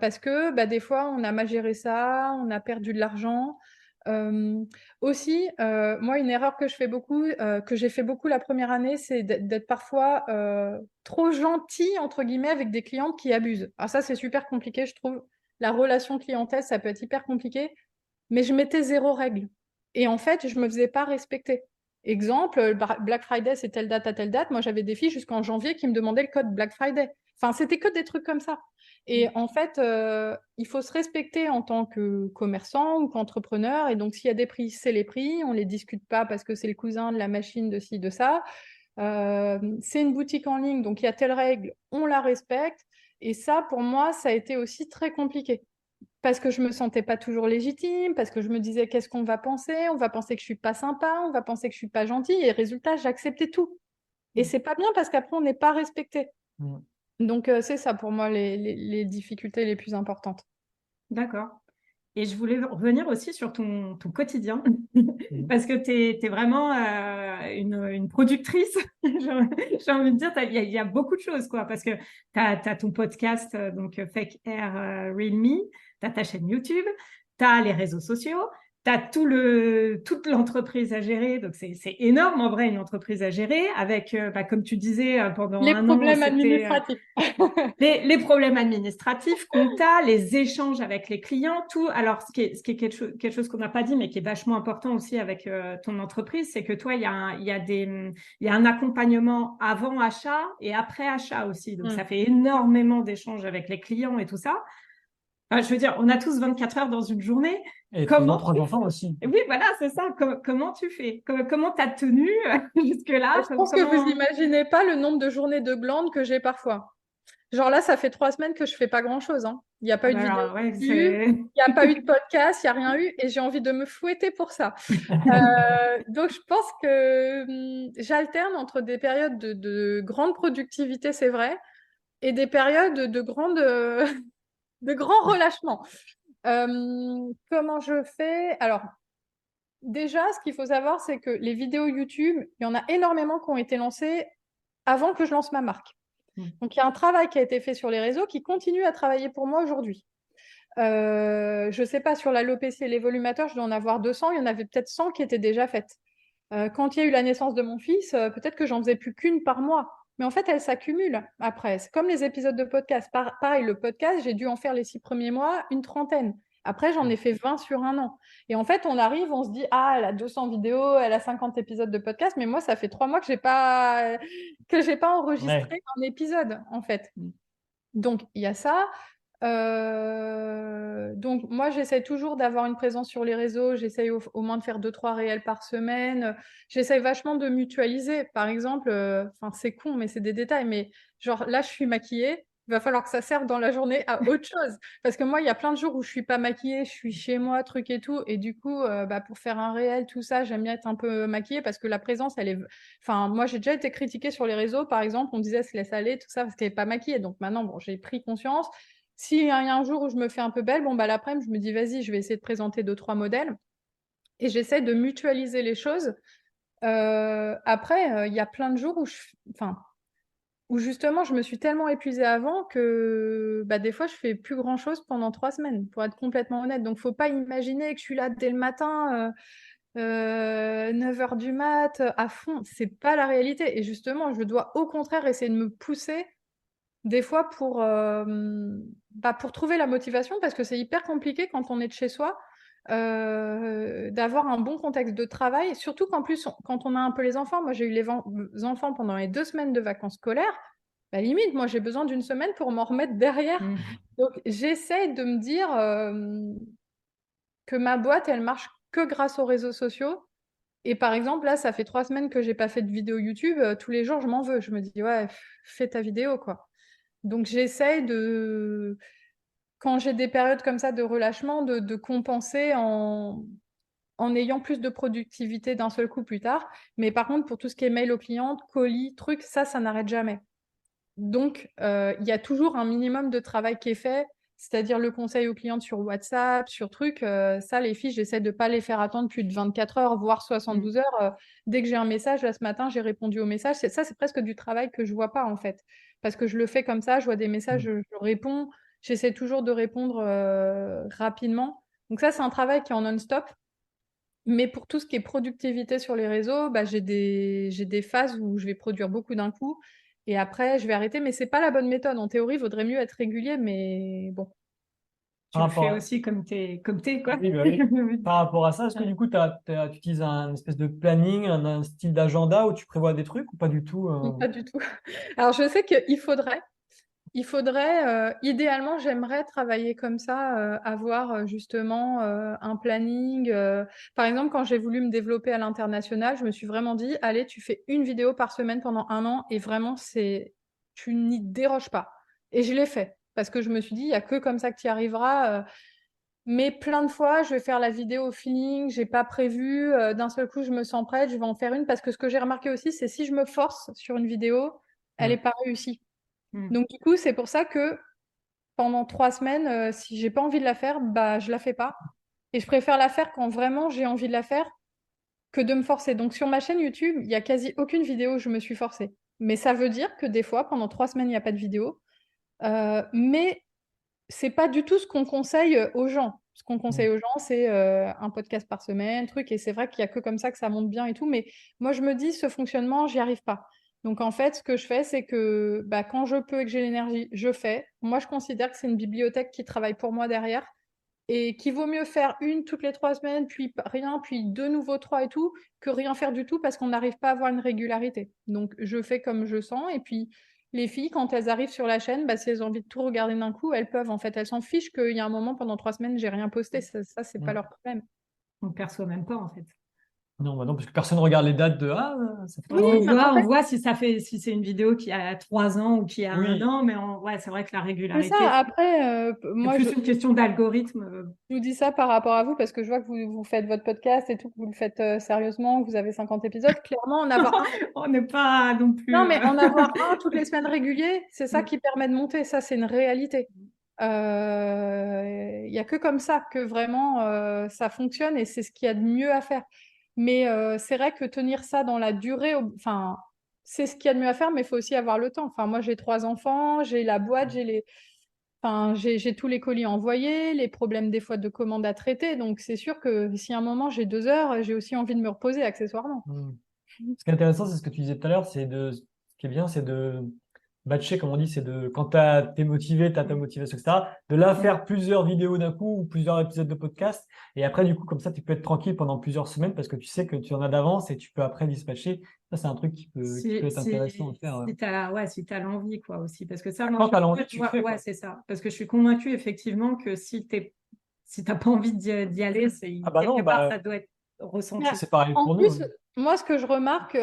Parce que bah, des fois, on a mal géré ça, on a perdu de l'argent. Aussi, moi, une erreur que je fais beaucoup, que j'ai fait beaucoup la première année, c'est d'être parfois trop gentil, entre guillemets, avec des clientes qui abusent. Alors ça, c'est super compliqué, je trouve. La relation clientèle, ça peut être hyper compliqué, mais je mettais 0 règle. Et en fait, je me faisais pas respecter. Exemple, Black Friday, c'est telle date à telle date. Moi, j'avais des filles jusqu'en janvier qui me demandaient le code Black Friday. Enfin, c'était que des trucs comme ça. Et en fait, il faut se respecter en tant que commerçant ou qu'entrepreneur. Et donc, s'il y a des prix, c'est les prix. On ne les discute pas parce que c'est le cousin de la machine de ci, de ça. C'est une boutique en ligne, donc il y a telle règle, on la respecte. Et ça, pour moi, ça a été aussi très compliqué. Parce que je me sentais pas toujours légitime, parce que je me disais qu'est-ce qu'on va penser? On va penser que je suis pas sympa, on va penser que je suis pas gentille. Et résultat, j'acceptais tout. Et c'est pas bien parce qu'après, on n'est pas respecté. Mm. Donc, c'est ça pour moi les difficultés les plus importantes. D'accord. Et je voulais revenir aussi sur ton quotidien, Mm. parce que tu es vraiment une productrice. J'ai envie de dire, il y a beaucoup de choses, quoi, parce que tu as ton podcast, donc Fake Air Real Me, tu as ta chaîne YouTube, tu as les réseaux sociaux, tu as toute l'entreprise à gérer, donc c'est énorme en vrai, une entreprise à gérer, avec, bah, comme tu disais, pendant Les un an, problèmes c'était administratifs. les problèmes administratifs, compta, les échanges avec les clients, tout. Alors, ce qui est quelque chose qu'on n'a pas dit, mais qui est vachement important aussi avec ton entreprise, c'est que toi, il y a un accompagnement avant achat et après achat aussi. Donc, ça Mm. fait énormément d'échanges avec les clients et tout ça. Enfin, je veux dire, on a tous 24 heures dans une journée. Et Comment 3 enfants aussi. Oui, voilà, c'est ça. Comment tu fais? Comment t'as tenu jusque-là? Je pense que vous imaginez pas le nombre de journées de glandes que j'ai parfois. Genre là, ça fait 3 semaines que je fais pas grand-chose, hein. Il n'y a Ah pas eu de ben vidéo alors, ouais, dessus, c'est... il n'y a pas eu de podcast, il n'y a rien eu, et j'ai envie de me fouetter pour ça. Donc je pense que j'alterne entre des périodes de grande productivité, c'est vrai, et des périodes de grande, de grand relâchement. Comment je fais? Alors, déjà, ce qu'il faut savoir, c'est que les vidéos YouTube, il y en a énormément qui ont été lancées avant que je lance ma marque. Mm. Donc, il y a un travail qui a été fait sur les réseaux qui continue à travailler pour moi aujourd'hui. Je ne sais pas, sur l'alopécie et les volumateurs, je dois en avoir 200. Il y en avait peut-être 100 qui étaient déjà faites. Quand il y a eu la naissance de mon fils, peut-être que j'en faisais plus qu'une par mois. Mais en fait, elles s'accumulent après. C'est comme les épisodes de podcast. Pareil, le podcast, j'ai dû en faire les 6 premiers mois, une trentaine. Après, j'en ai fait 20 sur un an. Et en fait, on arrive, on se dit, ah, elle a 200 vidéos, elle a 50 épisodes de podcast. Mais moi, ça fait 3 mois que j'ai pas Ouais. enregistré un épisode, en fait. Mm. Donc, il y a ça. Donc, moi, j'essaie toujours d'avoir une présence sur les réseaux. J'essaie au moins de faire 2-3 réels par semaine. J'essaie vachement de mutualiser. Par exemple, enfin, c'est con, mais c'est des détails. Mais genre, là, je suis maquillée. Il va falloir que ça serve dans la journée à autre chose. Parce que moi, il y a plein de jours où je suis pas maquillée, je suis chez moi, truc et tout. Et du coup, bah, pour faire un réel, tout ça, j'aime bien être un peu maquillée parce que la présence, elle est. Enfin, moi, j'ai déjà été critiquée sur les réseaux, par exemple. On disait, se laisse aller, tout ça, parce qu'elle n'est pas maquillée. Donc maintenant, bon, j'ai pris conscience. S'il y a un jour où je me fais un peu belle, bon, bah, l'après-midi, je me dis, vas-y, je vais essayer de présenter 2-3 modèles. Et j'essaie de mutualiser les choses. Après, il y a plein de jours enfin, où justement, je me suis tellement épuisée avant que bah, des fois, je fais plus grand-chose pendant 3 semaines, pour être complètement honnête. Donc, faut pas imaginer que je suis là dès le matin, 9 heures du mat, à fond. C'est pas la réalité. Et justement, je dois au contraire essayer de me pousser des fois pour trouver la motivation, parce que c'est hyper compliqué quand on est de chez soi, d'avoir un bon contexte de travail, surtout qu'en plus, quand on a un peu les enfants, moi j'ai eu les enfants pendant les 2 semaines de vacances scolaires, bah, limite, moi j'ai besoin d'une semaine pour m'en remettre derrière. Mm. Donc j'essaie de me dire que ma boîte, elle marche que grâce aux réseaux sociaux. Et par exemple, là, ça fait 3 semaines que j'ai pas fait de vidéo YouTube. Tous les jours, je m'en veux. Je me dis, ouais, fais ta vidéo, quoi. Donc j'essaye quand j'ai des périodes comme ça de relâchement, de compenser en ayant plus de productivité d'un seul coup plus tard. Mais par contre, pour tout ce qui est mail aux clientes, colis, trucs, ça n'arrête jamais. Donc, il y a toujours un minimum de travail qui est fait, c'est-à-dire le conseil aux clientes sur WhatsApp, sur trucs. Ça, les filles, j'essaie de ne pas les faire attendre plus de 24 heures, voire 72 heures. Dès que j'ai un message, là, ce matin, j'ai répondu au message. C'est presque du travail que je vois pas, en fait. Parce que je le fais comme ça, je vois des messages, je réponds. J'essaie toujours de répondre rapidement. Donc ça, c'est un travail qui est en non-stop. Mais pour tout ce qui est productivité sur les réseaux, bah, j'ai des phases où je vais produire beaucoup d'un coup et après je vais arrêter. Mais c'est pas la bonne méthode. En théorie, il vaudrait mieux être régulier, mais bon. Tu Par le rapport fais à... aussi comme t'es, quoi. Oui, bah oui. Par rapport à ça, est-ce que du coup, tu utilises un espèce de planning, un style d'agenda où tu prévois des trucs ou pas du tout Pas du tout. Alors je sais il faudrait, idéalement, j'aimerais travailler comme ça, avoir justement un planning. Par exemple, quand j'ai voulu me développer à l'international, je me suis vraiment dit, allez, tu fais une vidéo par semaine pendant 1 an et vraiment, tu n'y déroges pas. Et je l'ai fait parce que je me suis dit, il n'y a que comme ça que tu y arriveras. Mais plein de fois, je vais faire la vidéo au feeling, j'ai pas prévu. D'un seul coup, je me sens prête, je vais en faire une parce que ce que j'ai remarqué aussi, c'est si je me force sur une vidéo, elle Hmm. n'est pas réussie. Mm. Donc du coup, c'est pour ça que pendant 3 semaines, si j'ai pas envie de la faire, bah je la fais pas. Et je préfère la faire quand vraiment j'ai envie de la faire que de me forcer. Donc sur ma chaîne YouTube, il y a quasi aucune vidéo où je me suis forcée. Mais ça veut dire que des fois, pendant 3 semaines, il n'y a pas de vidéo. Mais c'est pas du tout ce qu'on conseille aux gens. Ce qu'on Hmm. conseille aux gens, c'est un podcast par semaine, truc. Et c'est vrai qu'il y a que comme ça que ça monte bien et tout. Mais moi, je me dis, ce fonctionnement, j'y arrive pas. Donc en fait, ce que je fais, c'est que bah, quand je peux et que j'ai l'énergie, je fais. Moi, je considère que c'est une bibliothèque qui travaille pour moi derrière et qu'il vaut mieux faire une toutes les 3 semaines, puis rien, puis de nouveau trois et tout, que rien faire du tout parce qu'on n'arrive pas à avoir une régularité. Donc je fais comme je sens et puis les filles, quand elles arrivent sur la chaîne, bah, si elles ont envie de tout regarder d'un coup, elles peuvent en fait. Elles s'en fichent qu'il y a un moment pendant 3 semaines, j'ai rien posté. Ça c'est pas Hmm. leur problème. On ne perçoit même pas, en fait. Non, bah non, parce que personne regarde les dates de Ah, ça fait Oui, 3 ans. mais en On fait, voit si c'est une vidéo qui a 3 ans ou qui a un Oui, an, mais ouais, c'est vrai que la c'est ça. régularité, Après, c'est moi, plus une question d'algorithme. je vous dis ça par rapport à vous parce que je vois que vous faites votre podcast et tout, que vous le faites sérieusement, que vous avez 50 épisodes. Clairement, en avoir un. On n'est pas non Non, plus. mais en avoir un toutes les semaines régulier, c'est ça qui permet de monter. Ça, c'est une réalité. Il n'y a que comme ça que vraiment ça fonctionne et c'est ce qu'il y a de mieux à faire. Mais c'est vrai que tenir ça dans la durée, enfin, c'est ce qu'il y a de mieux à faire, mais il faut aussi avoir le temps. Enfin, moi, j'ai 3 enfants, j'ai la boîte, enfin, j'ai tous les colis envoyés, les problèmes des fois de commandes à traiter. Donc, c'est sûr que si à un moment j'ai 2 heures, j'ai aussi envie de me reposer accessoirement. hmm. Ce qui est intéressant, c'est ce que tu disais tout à l'heure, ce qui est bien, c'est de batcher, comme on dit, c'est de, quand t'es motivé, t'as ta motivation, etc., de là faire plusieurs vidéos d'un coup ou plusieurs épisodes de podcast. Et après, du coup, comme ça, tu peux être tranquille pendant plusieurs semaines parce que tu sais que tu en as d'avance et tu peux après dispatcher. Ça, c'est un truc qui peut Si, être intéressant à si, faire. Ouais. si t'as, ouais, si t'as l'envie, quoi, aussi. Parce que ça, moi, Quand tu as l'envie, tu le fais, ouais, quoi. c'est ça. Parce que je suis convaincue, effectivement, que si t'as pas envie d'y aller, Ah bah quelque non, part, bah, ça doit être ressenti. c'est pareil En pour nous. plus, Hein. moi, ce que je remarque,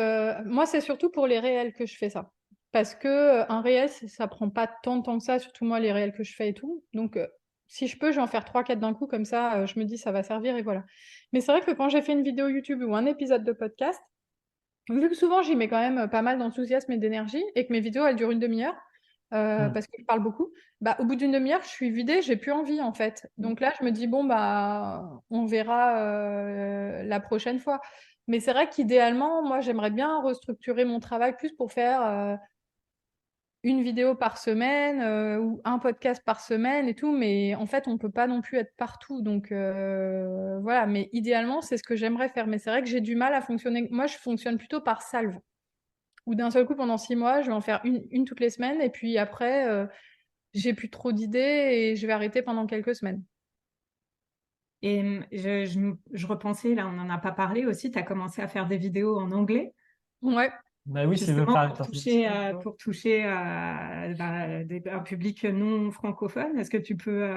moi, c'est surtout pour les réels que je fais ça. Parce que un réel, ça prend pas tant de temps que ça, surtout moi, les réels que je fais et tout. Donc, si je peux, je vais en faire 3, 4 d'un coup, comme ça, je me dis, ça va servir et voilà. Mais c'est vrai que quand j'ai fait une vidéo YouTube ou un épisode de podcast, vu que souvent j'y mets quand même pas mal d'enthousiasme et d'énergie et que mes vidéos elles durent une demi-heure Hmm. parce que je parle beaucoup, bah au bout d'une demi-heure je suis vidée, j'ai plus envie en fait. Donc là je me dis bon bah on verra la prochaine fois. Mais c'est vrai qu'idéalement moi j'aimerais bien restructurer mon travail plus pour faire une vidéo par semaine ou un podcast par semaine et tout, mais en fait, on peut pas non plus être partout. Donc voilà, mais idéalement, c'est ce que j'aimerais faire. Mais c'est vrai que j'ai du mal à fonctionner. Moi, je fonctionne plutôt par salve, où d'un seul coup, pendant 6 mois, je vais en faire une toutes les semaines, et puis après, j'ai plus trop d'idées et je vais arrêter pendant quelques semaines. Et je repensais, là, on n'en a pas parlé aussi, tu as commencé à faire des vidéos en anglais, Ouais. Bah oui, s'il veut justement faire l'international. pour toucher un public non francophone. Est-ce que tu peux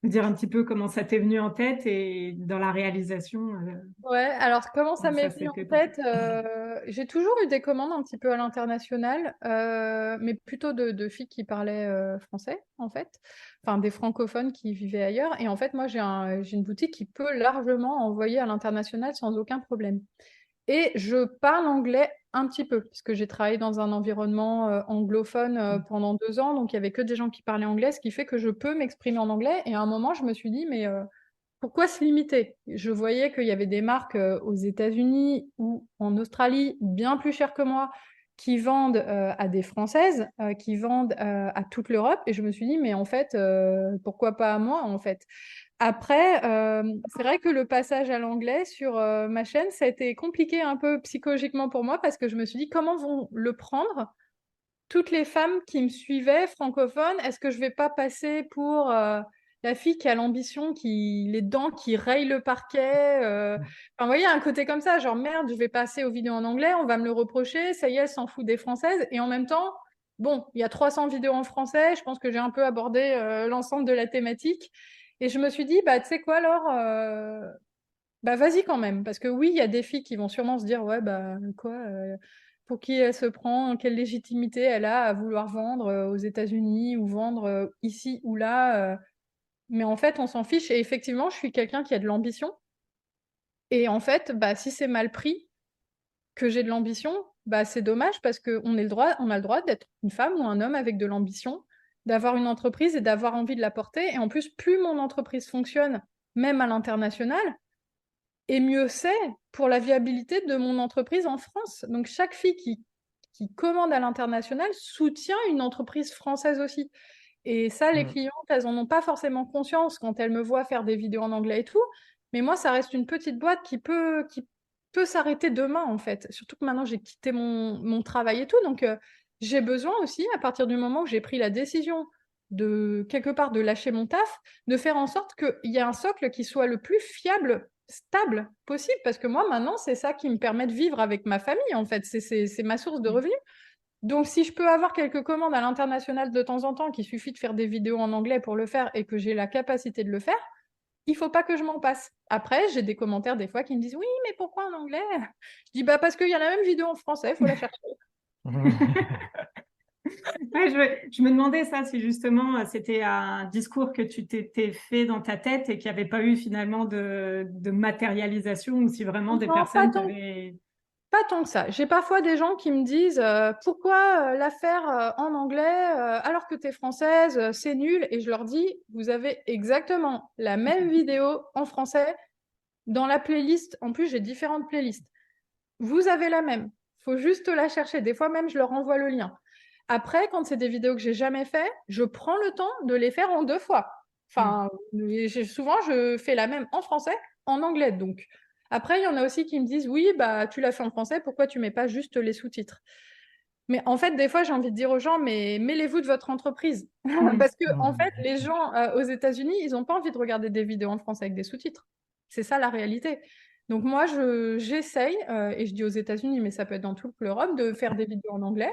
dire un petit peu comment ça t'est venu en tête et dans la réalisation, Ouais, alors comment ça comment m'est ça venu s'était en passé. tête? J'ai toujours eu des commandes un petit peu à l'international, mais plutôt de filles qui parlaient français, en fait. Enfin, des francophones qui vivaient ailleurs. Et en fait, moi, j'ai une boutique qui peut largement envoyer à l'international sans aucun problème. Et je parle anglais un petit peu, parce que j'ai travaillé dans un environnement anglophone pendant 2 ans, donc il y avait que des gens qui parlaient anglais, ce qui fait que je peux m'exprimer en anglais. Et à un moment, je me suis dit, mais pourquoi se limiter? Je voyais qu'il y avait des marques aux États-Unis ou en Australie bien plus chères que moi qui vendent à des Françaises, qui vendent à toute l'Europe. Et je me suis dit, mais en fait, pourquoi pas à moi, en fait? Après, c'est vrai que le passage à l'anglais sur ma chaîne, ça a été compliqué un peu psychologiquement pour moi parce que je me suis dit, comment vont le prendre toutes les femmes qui me suivaient, francophones? Est-ce que je vais pas passer pour la fille qui a l'ambition, les dents qui rayent le parquet Enfin, vous voyez, un côté comme ça, genre merde, je vais passer aux vidéos en anglais, on va me le reprocher, ça y est, elle s'en fout des françaises. Et en même temps, bon, il y a 300 vidéos en français, je pense que j'ai un peu abordé l'ensemble de la thématique. Et je me suis dit, bah, tu sais quoi, alors, bah, vas-y quand même. Parce que oui, il y a des filles qui vont sûrement se dire, ouais, bah, quoi, pour qui elle se prend, quelle légitimité elle a à vouloir vendre aux États-Unis ou vendre ici ou là. Mais en fait, on s'en fiche. Et effectivement, je suis quelqu'un qui a de l'ambition. Et en fait, bah, si c'est mal pris que j'ai de l'ambition, bah, c'est dommage parce on a le droit d'être une femme ou un homme avec de l'ambition, d'avoir une entreprise et d'avoir envie de la porter. Et en plus, plus mon entreprise fonctionne, même à l'international, et mieux c'est pour la viabilité de mon entreprise en France. Donc chaque fille qui commande à l'international soutient une entreprise française aussi. Et ça, les Mm. clientes, elles en ont pas forcément conscience quand elles me voient faire des vidéos en anglais et tout. Mais moi, ça reste une petite boîte qui peut s'arrêter demain, en fait. Surtout que maintenant, j'ai quitté mon travail et tout. Donc, j'ai besoin aussi, à partir du moment où j'ai pris la décision de, quelque part, de lâcher mon taf, de faire en sorte qu'il y ait un socle qui soit le plus fiable, stable possible. Parce que moi, maintenant, c'est ça qui me permet de vivre avec ma famille, en fait. C'est ma source de revenus. Donc, si je peux avoir quelques commandes à l'international de temps en temps, qu'il suffit de faire des vidéos en anglais pour le faire et que j'ai la capacité de le faire, il faut pas que je m'en passe. Après, j'ai des commentaires des fois qui me disent oui, mais pourquoi en anglais? Je dis bah parce qu'il y a la même vidéo en français, il faut la chercher. Ouais, je me demandais ça, si justement c'était un discours que tu t'étais fait dans ta tête et qu'il n'y avait pas eu finalement de matérialisation ou si vraiment des Non, pas personnes tant, t'avaient... pas tant que ça. J'ai parfois des gens qui me disent pourquoi la faire en anglais alors que tu es française, c'est nul. Et je leur dis, vous avez exactement la même vidéo en français dans la playlist. En plus, j'ai différentes playlists. Vous avez la même. Faut juste la chercher. Des fois même, je leur envoie le lien. Après, quand c'est des vidéos que j'ai jamais fait, je prends le temps de les faire en 2 fois. Mm. Enfin, souvent, je fais la même en français, en anglais. Donc, après, il y en a aussi qui me disent, oui, bah, tu l'as fait en français, pourquoi tu mets pas juste les sous-titres? Mais en fait, des fois, j'ai envie de dire aux gens, mais mêlez-vous de votre entreprise. Mm. Parce que, en fait, les gens aux États-Unis, ils n'ont pas envie de regarder des vidéos en français avec des sous-titres. C'est ça la réalité. Donc, moi, j'essaye, et je dis aux États-Unis, mais ça peut être dans toute l'Europe, de faire des vidéos en anglais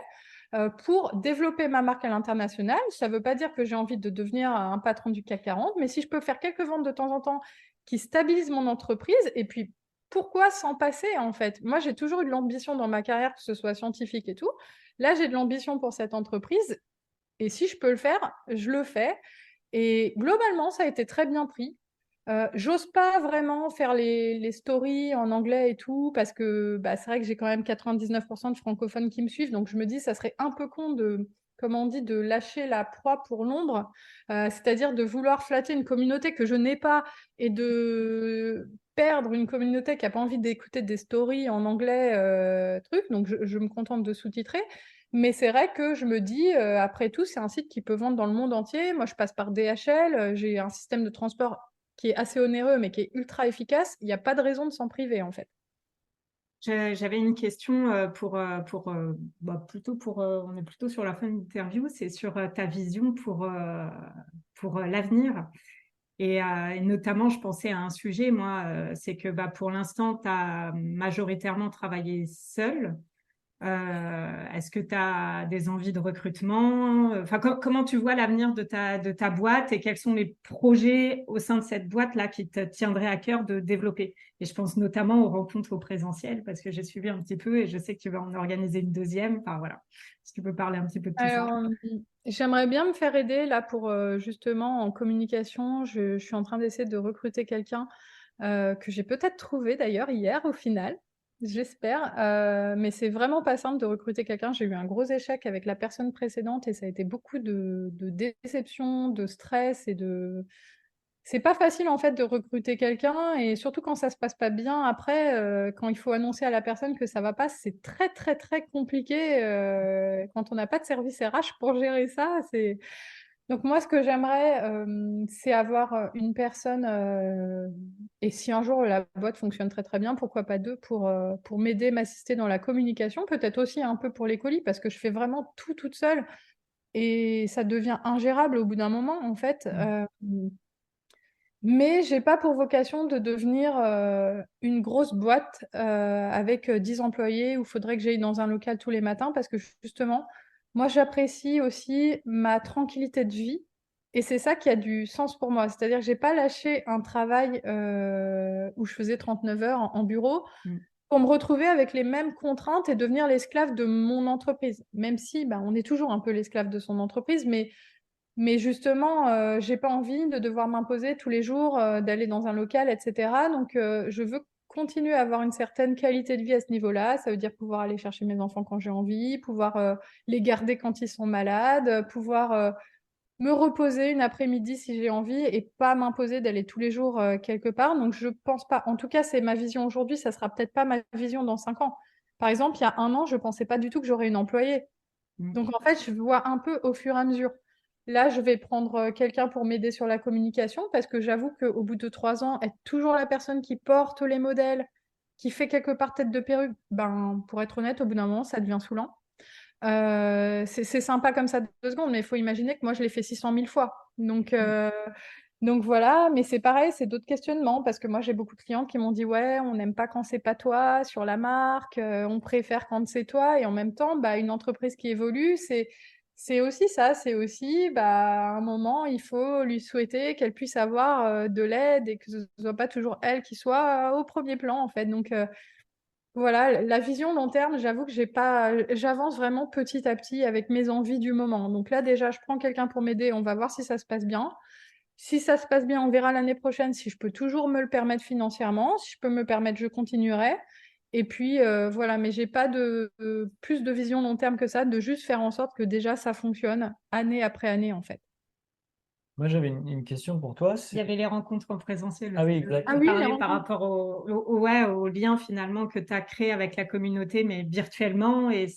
pour développer ma marque à l'international. Ça ne veut pas dire que j'ai envie de devenir un patron du CAC 40, mais si je peux faire quelques ventes de temps en temps qui stabilisent mon entreprise, et puis pourquoi s'en passer en fait? Moi, j'ai toujours eu de l'ambition dans ma carrière, que ce soit scientifique et tout. Là, j'ai de l'ambition pour cette entreprise et si je peux le faire, je le fais. Et globalement, ça a été très bien pris. J'ose pas vraiment faire les stories en anglais et tout parce que bah, c'est vrai que j'ai quand même 99% de francophones qui me suivent. Donc je me dis, ça serait un peu con de, comme on dit, de lâcher la proie pour l'ombre, c'est-à-dire de vouloir flatter une communauté que je n'ai pas et de perdre une communauté qui n'a pas envie d'écouter des stories en anglais, truc. Donc je me contente de sous-titrer. Mais c'est vrai que je me dis, après tout, c'est un site qui peut vendre dans le monde entier. Moi, je passe par DHL, j'ai un système de transport qui est assez onéreux, mais qui est ultra efficace. Il n'y a pas de raison de s'en priver, en fait. J'avais une question bah, plutôt on est plutôt sur la fin de l'interview, c'est sur ta vision pour l'avenir. Et notamment, je pensais à un sujet, moi, c'est que bah, pour l'instant, tu as majoritairement travaillé seule. Est-ce que tu as des envies de recrutement? Enfin, comment tu vois l'avenir de ta boîte et quels sont les projets au sein de cette boîte-là qui te tiendraient à cœur de développer? Et je pense notamment aux rencontres au présentiel parce que j'ai suivi un petit peu et je sais que tu vas en organiser une deuxième. Enfin, voilà. Si tu peux parler un petit peu de tout ça. Alors, j'aimerais bien me faire aider là pour justement en communication. Je suis en train d'essayer de recruter quelqu'un que j'ai peut-être trouvé d'ailleurs hier au final. J'espère. Mais c'est vraiment pas simple de recruter quelqu'un. J'ai eu un gros échec avec la personne précédente et ça a été beaucoup de déception, de stress et de. C'est pas facile en fait de recruter quelqu'un et surtout quand ça se passe pas bien après, quand il faut annoncer à la personne que ça va pas, c'est très très très compliqué quand on n'a pas de service RH pour gérer ça. Donc moi ce que j'aimerais, c'est avoir une personne et si un jour la boîte fonctionne très très bien, pourquoi pas deux pour m'aider, m'assister dans la communication, peut-être aussi un peu pour les colis parce que je fais vraiment tout toute seule et ça devient ingérable au bout d'un moment en fait. Mais j'ai pas pour vocation de devenir une grosse boîte avec 10 employés où il faudrait que j'aille dans un local tous les matins parce que justement, moi j'apprécie aussi ma tranquillité de vie et c'est ça qui a du sens pour moi. C'est-à-dire que j'ai pas lâché un travail où je faisais 39 heures en bureau Mm. pour me retrouver avec les mêmes contraintes et devenir l'esclave de mon entreprise. Même si bah, on est toujours un peu l'esclave de son entreprise, mais justement, j'ai pas envie de devoir m'imposer tous les jours, d'aller dans un local, etc. Donc, je veux continuer à avoir une certaine qualité de vie à ce niveau-là. Ça veut dire pouvoir aller chercher mes enfants quand j'ai envie, pouvoir les garder quand ils sont malades, pouvoir me reposer une après-midi si j'ai envie et pas m'imposer d'aller tous les jours quelque part. Donc, je pense pas. En tout cas, c'est ma vision aujourd'hui. Ça sera peut-être pas ma vision dans 5 ans. Par exemple, il y a un an, je pensais pas du tout que j'aurais une employée. Mm. Donc en fait, je vois un peu au fur et à mesure. Là, je vais prendre quelqu'un pour m'aider sur la communication parce que j'avoue qu'au bout de 3 ans, être toujours la personne qui porte les modèles, qui fait quelque part tête de perruque, ben, pour être honnête, au bout d'un moment, ça devient saoulant. C'est sympa comme ça 2 secondes, mais il faut imaginer que moi, je l'ai fait 600 000 fois. Donc voilà, mais c'est pareil, c'est d'autres questionnements parce que moi, j'ai beaucoup de clients qui m'ont dit, ouais, on n'aime pas quand c'est pas toi sur la marque, on préfère quand c'est toi. Et en même temps, bah, une entreprise qui évolue, c'est aussi ça, c'est aussi, bah, à un moment, il faut lui souhaiter qu'elle puisse avoir de l'aide et que ce soit pas toujours elle qui soit au premier plan, en fait. Donc voilà, la vision long terme, j'avoue que j'ai pas, j'avance vraiment petit à petit avec mes envies du moment. Donc là, déjà, je prends quelqu'un pour m'aider, on va voir si ça se passe bien. Si ça se passe bien, on verra l'année prochaine si je peux toujours me le permettre financièrement. Si je peux me le permettre, je continuerai. Et puis voilà, mais j'ai pas de plus de vision long terme que ça, de juste faire en sorte que déjà ça fonctionne année après année en fait. Moi, j'avais une question pour toi. Il y avait les rencontres en présentiel Ah oui, aussi. exact. Ah Tu oui, les parlais par rencontres. rapport ouais, au lien finalement que tu as créé avec la communauté, mais virtuellement, et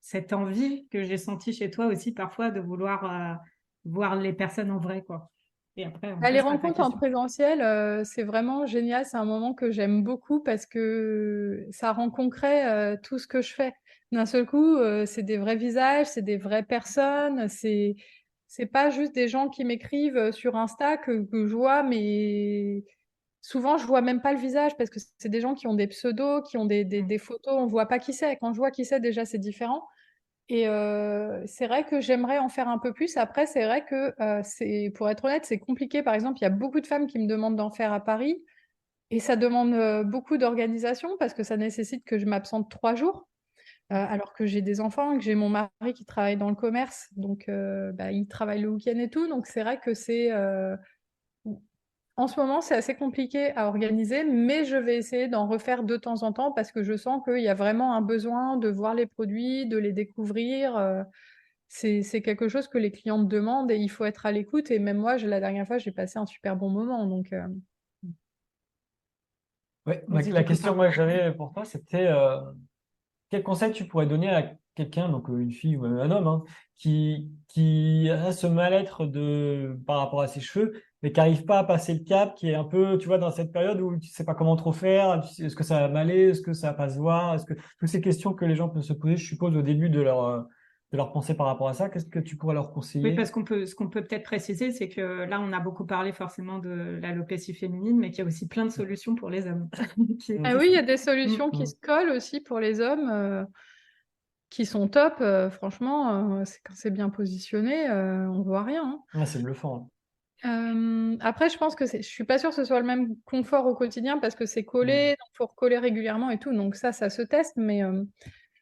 cette envie que j'ai sentie chez toi aussi parfois de vouloir voir les personnes en vrai, quoi. Et après, on Bah, les passera à ta rencontres en question. présentiel, c'est vraiment génial. C'est un moment que j'aime beaucoup parce que ça rend concret tout ce que je fais. D'un seul coup, c'est des vrais visages, c'est des vraies personnes. C'est pas juste des gens qui m'écrivent sur Insta que je vois, mais souvent je vois même pas le visage parce que c'est des gens qui ont des pseudos, qui ont Mm. des photos. On voit pas qui c'est. Quand je vois qui c'est, déjà c'est différent. Et c'est vrai que j'aimerais en faire un peu plus. Après, c'est vrai que pour être honnête, c'est compliqué. Par exemple, il y a beaucoup de femmes qui me demandent d'en faire à Paris et ça demande beaucoup d'organisation parce que ça nécessite que je m'absente 3 jours, alors que j'ai des enfants, que j'ai mon mari qui travaille dans le commerce, donc bah, il travaille le week-end et tout. Donc c'est vrai que en ce moment, c'est assez compliqué à organiser, mais je vais essayer d'en refaire de temps en temps parce que je sens qu'il y a vraiment un besoin de voir les produits, de les découvrir. C'est quelque chose que les clientes demandent et il faut être à l'écoute. Et même moi, la dernière fois, j'ai passé un super bon moment. Donc, Ouais, Vas-y, la du coup, question parle. moi, que j'avais pour toi, c'était quel conseil tu pourrais donner à quelqu'un, donc une fille ou un homme, hein, qui a ce mal-être par rapport à ses cheveux, mais qui n'arrive pas à passer le cap, qui est un peu, tu vois, dans cette période où tu sais pas comment trop faire, est-ce que ça va m'aller, est-ce que ça va pas se voir, est-ce que toutes ces questions que les gens peuvent se poser, je suppose, au début de leur pensée par rapport à ça, qu'est-ce que tu pourrais leur Oui, conseiller? parce ce qu'on peut peut-être préciser, c'est que là, on a beaucoup parlé forcément de l'alopécie féminine, mais qu'il y a aussi plein de solutions pour les hommes qui ah oui, existent. il y a des Mm. solutions qui Mm. se collent aussi pour les hommes. qui sont top, franchement, quand c'est bien positionné, on voit rien, hein. Ah, c'est bluffant. Après, je pense que je suis pas sûre que ce soit le même confort au quotidien parce que c'est collé, donc faut recoller régulièrement et tout. Donc ça se teste. Mais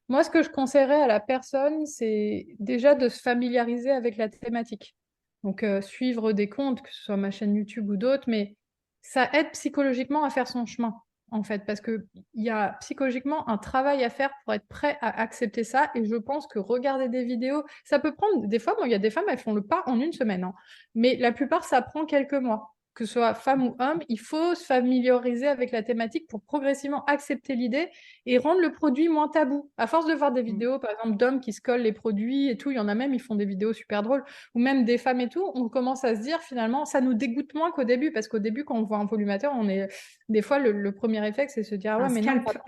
moi, ce que je conseillerais à la personne, c'est déjà de se familiariser avec la thématique. Donc suivre des comptes, que ce soit ma chaîne YouTube ou d'autres, mais ça aide psychologiquement à faire son chemin, en fait, parce que il y a psychologiquement un travail à faire pour être prêt à accepter ça. Et je pense que regarder des vidéos, ça peut prendre des fois. Moi, il y a des femmes, elles font le pas en une semaine, hein. Mais la plupart, ça prend quelques mois. Que ce soit femme ou homme, il faut se familiariser avec la thématique pour progressivement accepter l'idée et rendre le produit moins tabou. À force de voir des vidéos, par exemple, d'hommes qui se collent les produits et tout, il y en a même, ils font des vidéos super drôles, ou même des femmes et tout, on commence à se dire finalement, ça nous dégoûte moins qu'au début, parce qu'au début, quand on voit un volumateur, on est des fois le premier réflexe, c'est se dire ah ouais, Un mais non, scalp.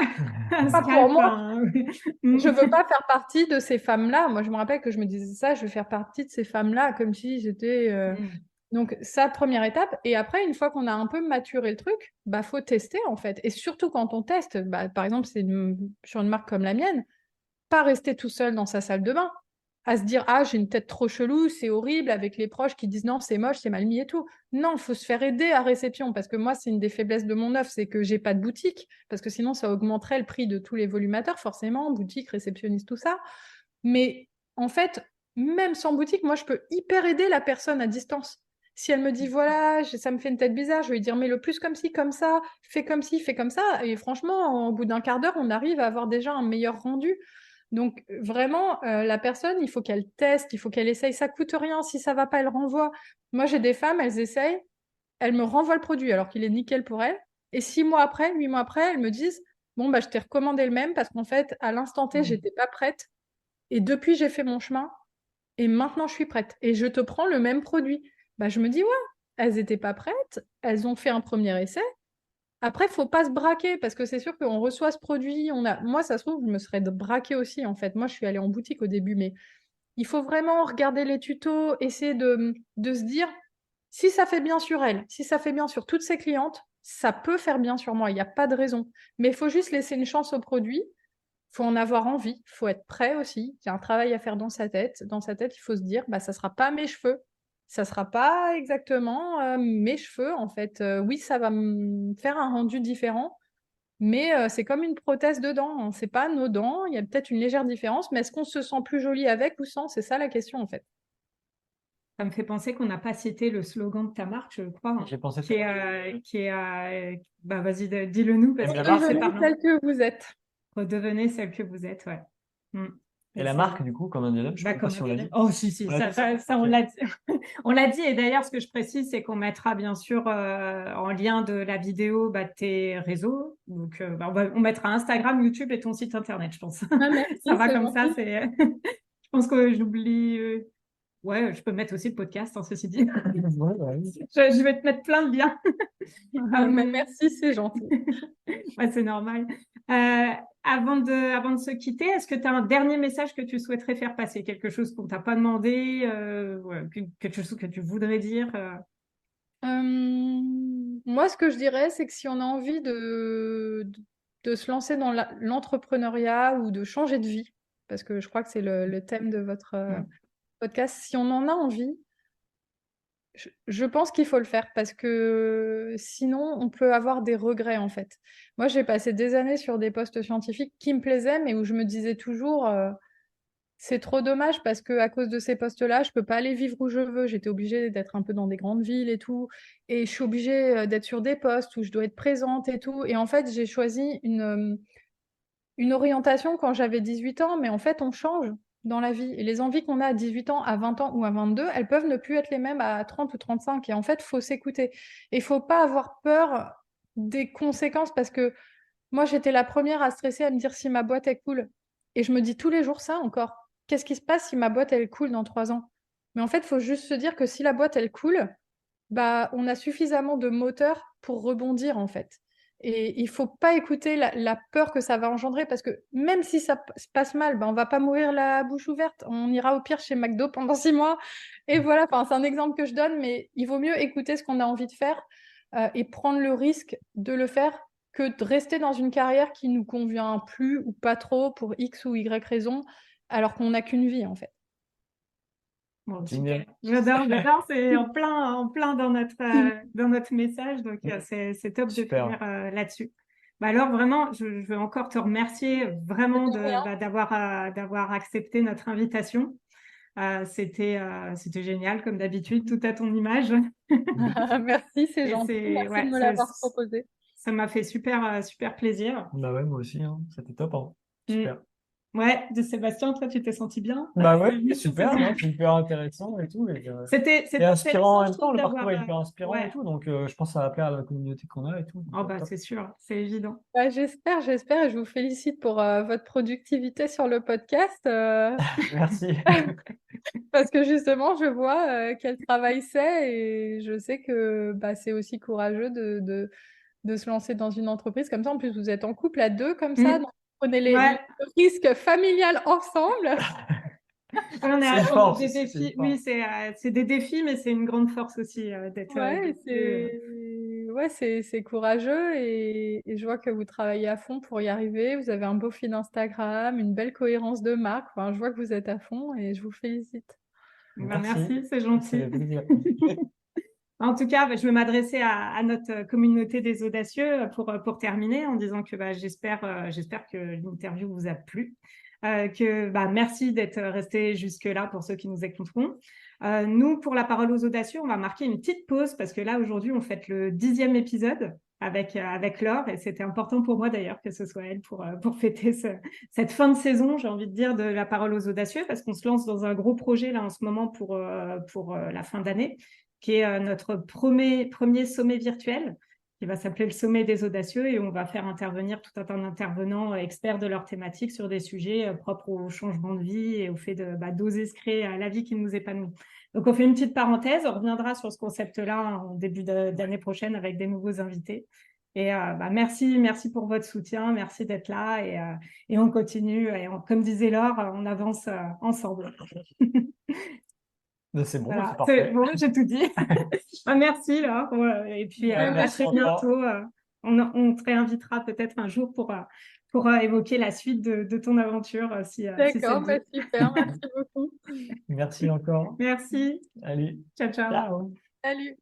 Un pas pour scalp, moi. hein, oui. Je veux pas faire partie de ces femmes-là. Moi, je me rappelle que je me disais ça, je veux faire partie de ces femmes-là, comme si j'étais. Donc, ça, première étape. Et après, une fois qu'on a un peu maturé le truc, bah, faut tester, en fait. Et surtout quand on teste, bah, par exemple, sur une marque comme la mienne, pas rester tout seul dans sa salle de bain, à se dire, ah, j'ai une tête trop chelou, c'est horrible, avec les proches qui disent non, c'est moche, c'est mal mis et tout. Non, il faut se faire aider à réception, parce que moi, c'est une des faiblesses de mon offre, c'est que j'ai pas de boutique, parce que sinon, ça augmenterait le prix de tous les volumateurs, forcément, boutique, réceptionniste, tout ça. Mais en fait, même sans boutique, moi, je peux hyper aider la personne à distance. Si elle me dit, voilà, ça me fait une tête bizarre, je vais lui dire, mais le plus comme ci, comme ça, fais comme ci, fais comme ça. Et franchement, au bout d'un quart d'heure, on arrive à avoir déjà un meilleur rendu. Donc, vraiment, la personne, il faut qu'elle teste, il faut qu'elle essaye. Ça coûte rien. Si ça va pas, elle renvoie. Moi, j'ai des femmes, elles essayent, elles me renvoient le produit alors qu'il est nickel pour elles. Et 6 mois après, 8 mois après, elles me disent, bon, bah, je t'ai recommandé le même parce qu'en fait, à l'instant T, j'étais pas prête. Et depuis, j'ai fait mon chemin et maintenant, je suis prête. Et je te prends le même produit. Bah, je me dis, ouais, elles n'étaient pas prêtes. Elles ont fait un premier essai. Après, faut pas se braquer parce que c'est sûr qu'on reçoit ce produit. Moi, ça se trouve, je me serais braquée aussi, en fait. Moi, je suis allée en boutique au début, mais il faut vraiment regarder les tutos, essayer de se dire, si ça fait bien sur elle, si ça fait bien sur toutes ses clientes, ça peut faire bien sur moi. Il n'y a pas de raison. Mais il faut juste laisser une chance au produit, faut en avoir envie, faut être prêt aussi. Il y a un travail à faire dans sa tête. Dans sa tête, il faut se dire, bah, ça sera pas mes cheveux. Ça sera pas exactement mes cheveux, en fait. Oui, ça va me faire un rendu différent, mais c'est comme une prothèse de dents, hein. C'est pas nos dents. Il y a peut-être une légère différence, mais est-ce qu'on se sent plus joli avec ou sans? C'est ça la question, en fait. Ça me fait penser qu'on n'a pas cité le slogan de ta marque, je crois, hein, J'ai pensé qui ça. est, bah vas-y, dis-le nous parce Aime la que marque. c'est Devenez parlant. celle que vous êtes. Redevenez celle que vous êtes, ouais. Mm. Et Et la marque, du coup, comme un dialogue, je ne bah, sais pas comme si un on l'a délire. dit. Oh, si, On l'a dit, ça, on ok. l'a dit. On l'a dit. Et d'ailleurs, ce que je précise, c'est qu'on mettra bien sûr en lien de la vidéo bah, tes réseaux. Donc, bah, on mettra Instagram, YouTube et ton site internet, je pense. Ah, Ça merci, va c'est comme ça. gentil. Je pense que j'oublie. Ouais, je peux mettre aussi le podcast, hein, ceci dit. Ouais, ouais. Je vais te mettre plein de liens. Ah, mais merci, c'est gentil. Ouais, c'est normal. Euh, avant de se quitter, est-ce que tu as un dernier message que tu souhaiterais faire passer? Quelque chose qu'on t'a pas demandé, ouais, quelque chose que tu voudrais dire? Moi, ce que je dirais, c'est que si on a envie de se lancer dans l'entrepreneuriat ou de changer de vie, parce que je crois que c'est le thème de votre Mm. podcast, si on en a envie, je pense qu'il faut le faire parce que sinon, on peut avoir des regrets en fait. Moi, j'ai passé des années sur des postes scientifiques qui me plaisaient, mais où je me disais toujours, c'est trop dommage parce que à cause de ces postes-là, je peux pas aller vivre où je veux. J'étais obligée d'être un peu dans des grandes villes et tout, et je suis obligée d'être sur des postes où je dois être présente et tout. Et en fait, j'ai choisi une orientation quand j'avais 18 ans, mais en fait, on change dans la vie. Et les envies qu'on a à 18 ans, à 20 ans ou à 22, elles peuvent ne plus être les mêmes à 30 ou 35. Et en fait, il faut s'écouter. Et il faut pas avoir peur des conséquences parce que moi, j'étais la première à stresser, à me dire si ma boîte est cool. Et je me dis tous les jours ça encore. Qu'est-ce qui se passe si ma boîte elle coule dans 3 ans? Mais en fait, il faut juste se dire que si la boîte elle coule, bah, on a suffisamment de moteur pour rebondir en fait. Et il faut pas écouter la peur que ça va engendrer parce que même si ça se passe mal, bah, on va pas mourir la bouche ouverte. On ira au pire chez McDo pendant 6 mois. Et voilà, enfin, c'est un exemple que je donne, mais il vaut mieux écouter ce qu'on a envie de faire et prendre le risque de le faire que de rester dans une carrière qui nous convient plus ou pas trop pour X ou Y raison. alors qu'on n'a qu'une vie, en fait. Bon, Génial. j'adore, c'est en plein dans notre message, donc c'est top de Super. finir là-dessus. Bah alors vraiment, je veux encore te remercier vraiment d'avoir accepté notre invitation. C'était génial comme d'habitude, tout à ton image. Merci, c'est Et gentil. Merci ouais, de me l'avoir proposé. ça m'a fait super plaisir. Bah ouais, moi aussi, hein. C'était top, hein. Mm. Super. Ouais, de Sébastien, toi, tu t'es senti bien? Bah ouais, super, non, c'est hyper intéressant et tout. C'était Et inspirant en intéressant, je même temps, trouve, le d'avoir. parcours est hyper inspirant et Ouais, tout. Donc, je pense que ça va plaire à la communauté qu'on a et tout. oh Donc, bah top. c'est sûr, c'est évident. Bah, j'espère. Et je vous félicite pour votre productivité sur le podcast. Merci. Parce que justement, je vois quel travail c'est et je sais que bah, c'est aussi courageux de se lancer dans une entreprise comme ça. En plus, vous êtes en couple à deux comme ça, Mm. donc vous prenez Ouais, le risque familial ensemble. C'est une on a force des aussi, c'est une défis. Oui, force. c'est des défis, mais c'est une grande force aussi d'être Ouais, dessus. c'est courageux et je vois que vous travaillez à fond pour y arriver. Vous avez un beau fil Instagram, une belle cohérence de marque. Enfin, je vois que vous êtes à fond et je vous félicite. Bah, Merci. merci, c'est Ça gentil. fait plaisir. En tout cas, bah, je veux m'adresser à notre communauté des audacieux pour terminer en disant que bah, j'espère que l'interview vous a plu. Que bah, merci d'être resté jusque-là pour ceux qui nous écouteront. Nous, pour la parole aux audacieux, on va marquer une petite pause parce que là, aujourd'hui, on fête le 10e épisode avec Laure et c'était important pour moi d'ailleurs que ce soit elle pour fêter cette fin de saison, j'ai envie de dire, de la parole aux audacieux parce qu'on se lance dans un gros projet là en ce moment pour la fin d'année qui est notre premier sommet virtuel, qui va s'appeler le Sommet des Audacieux, et on va faire intervenir tout un tas d'intervenants experts de leur thématique sur des sujets propres au changement de vie et au fait d'oser se créer la vie qui nous épanouit. Donc, on fait une petite parenthèse, on reviendra sur ce concept-là en début d'année prochaine avec des nouveaux invités. Et merci pour votre soutien, merci d'être là et on continue. Et comme disait Laure, on avance ensemble. C'est bon, Voilà, c'est parfait. bon, j'ai tout dit. Merci là. Et puis Bah, à merci très encore. bientôt. On te réinvitera peut-être un jour pour évoquer la suite de ton aventure si ça D'accord, te bah dit. super, merci beaucoup. Merci encore. Merci. Allez, Ciao, ciao. ciao. Salut.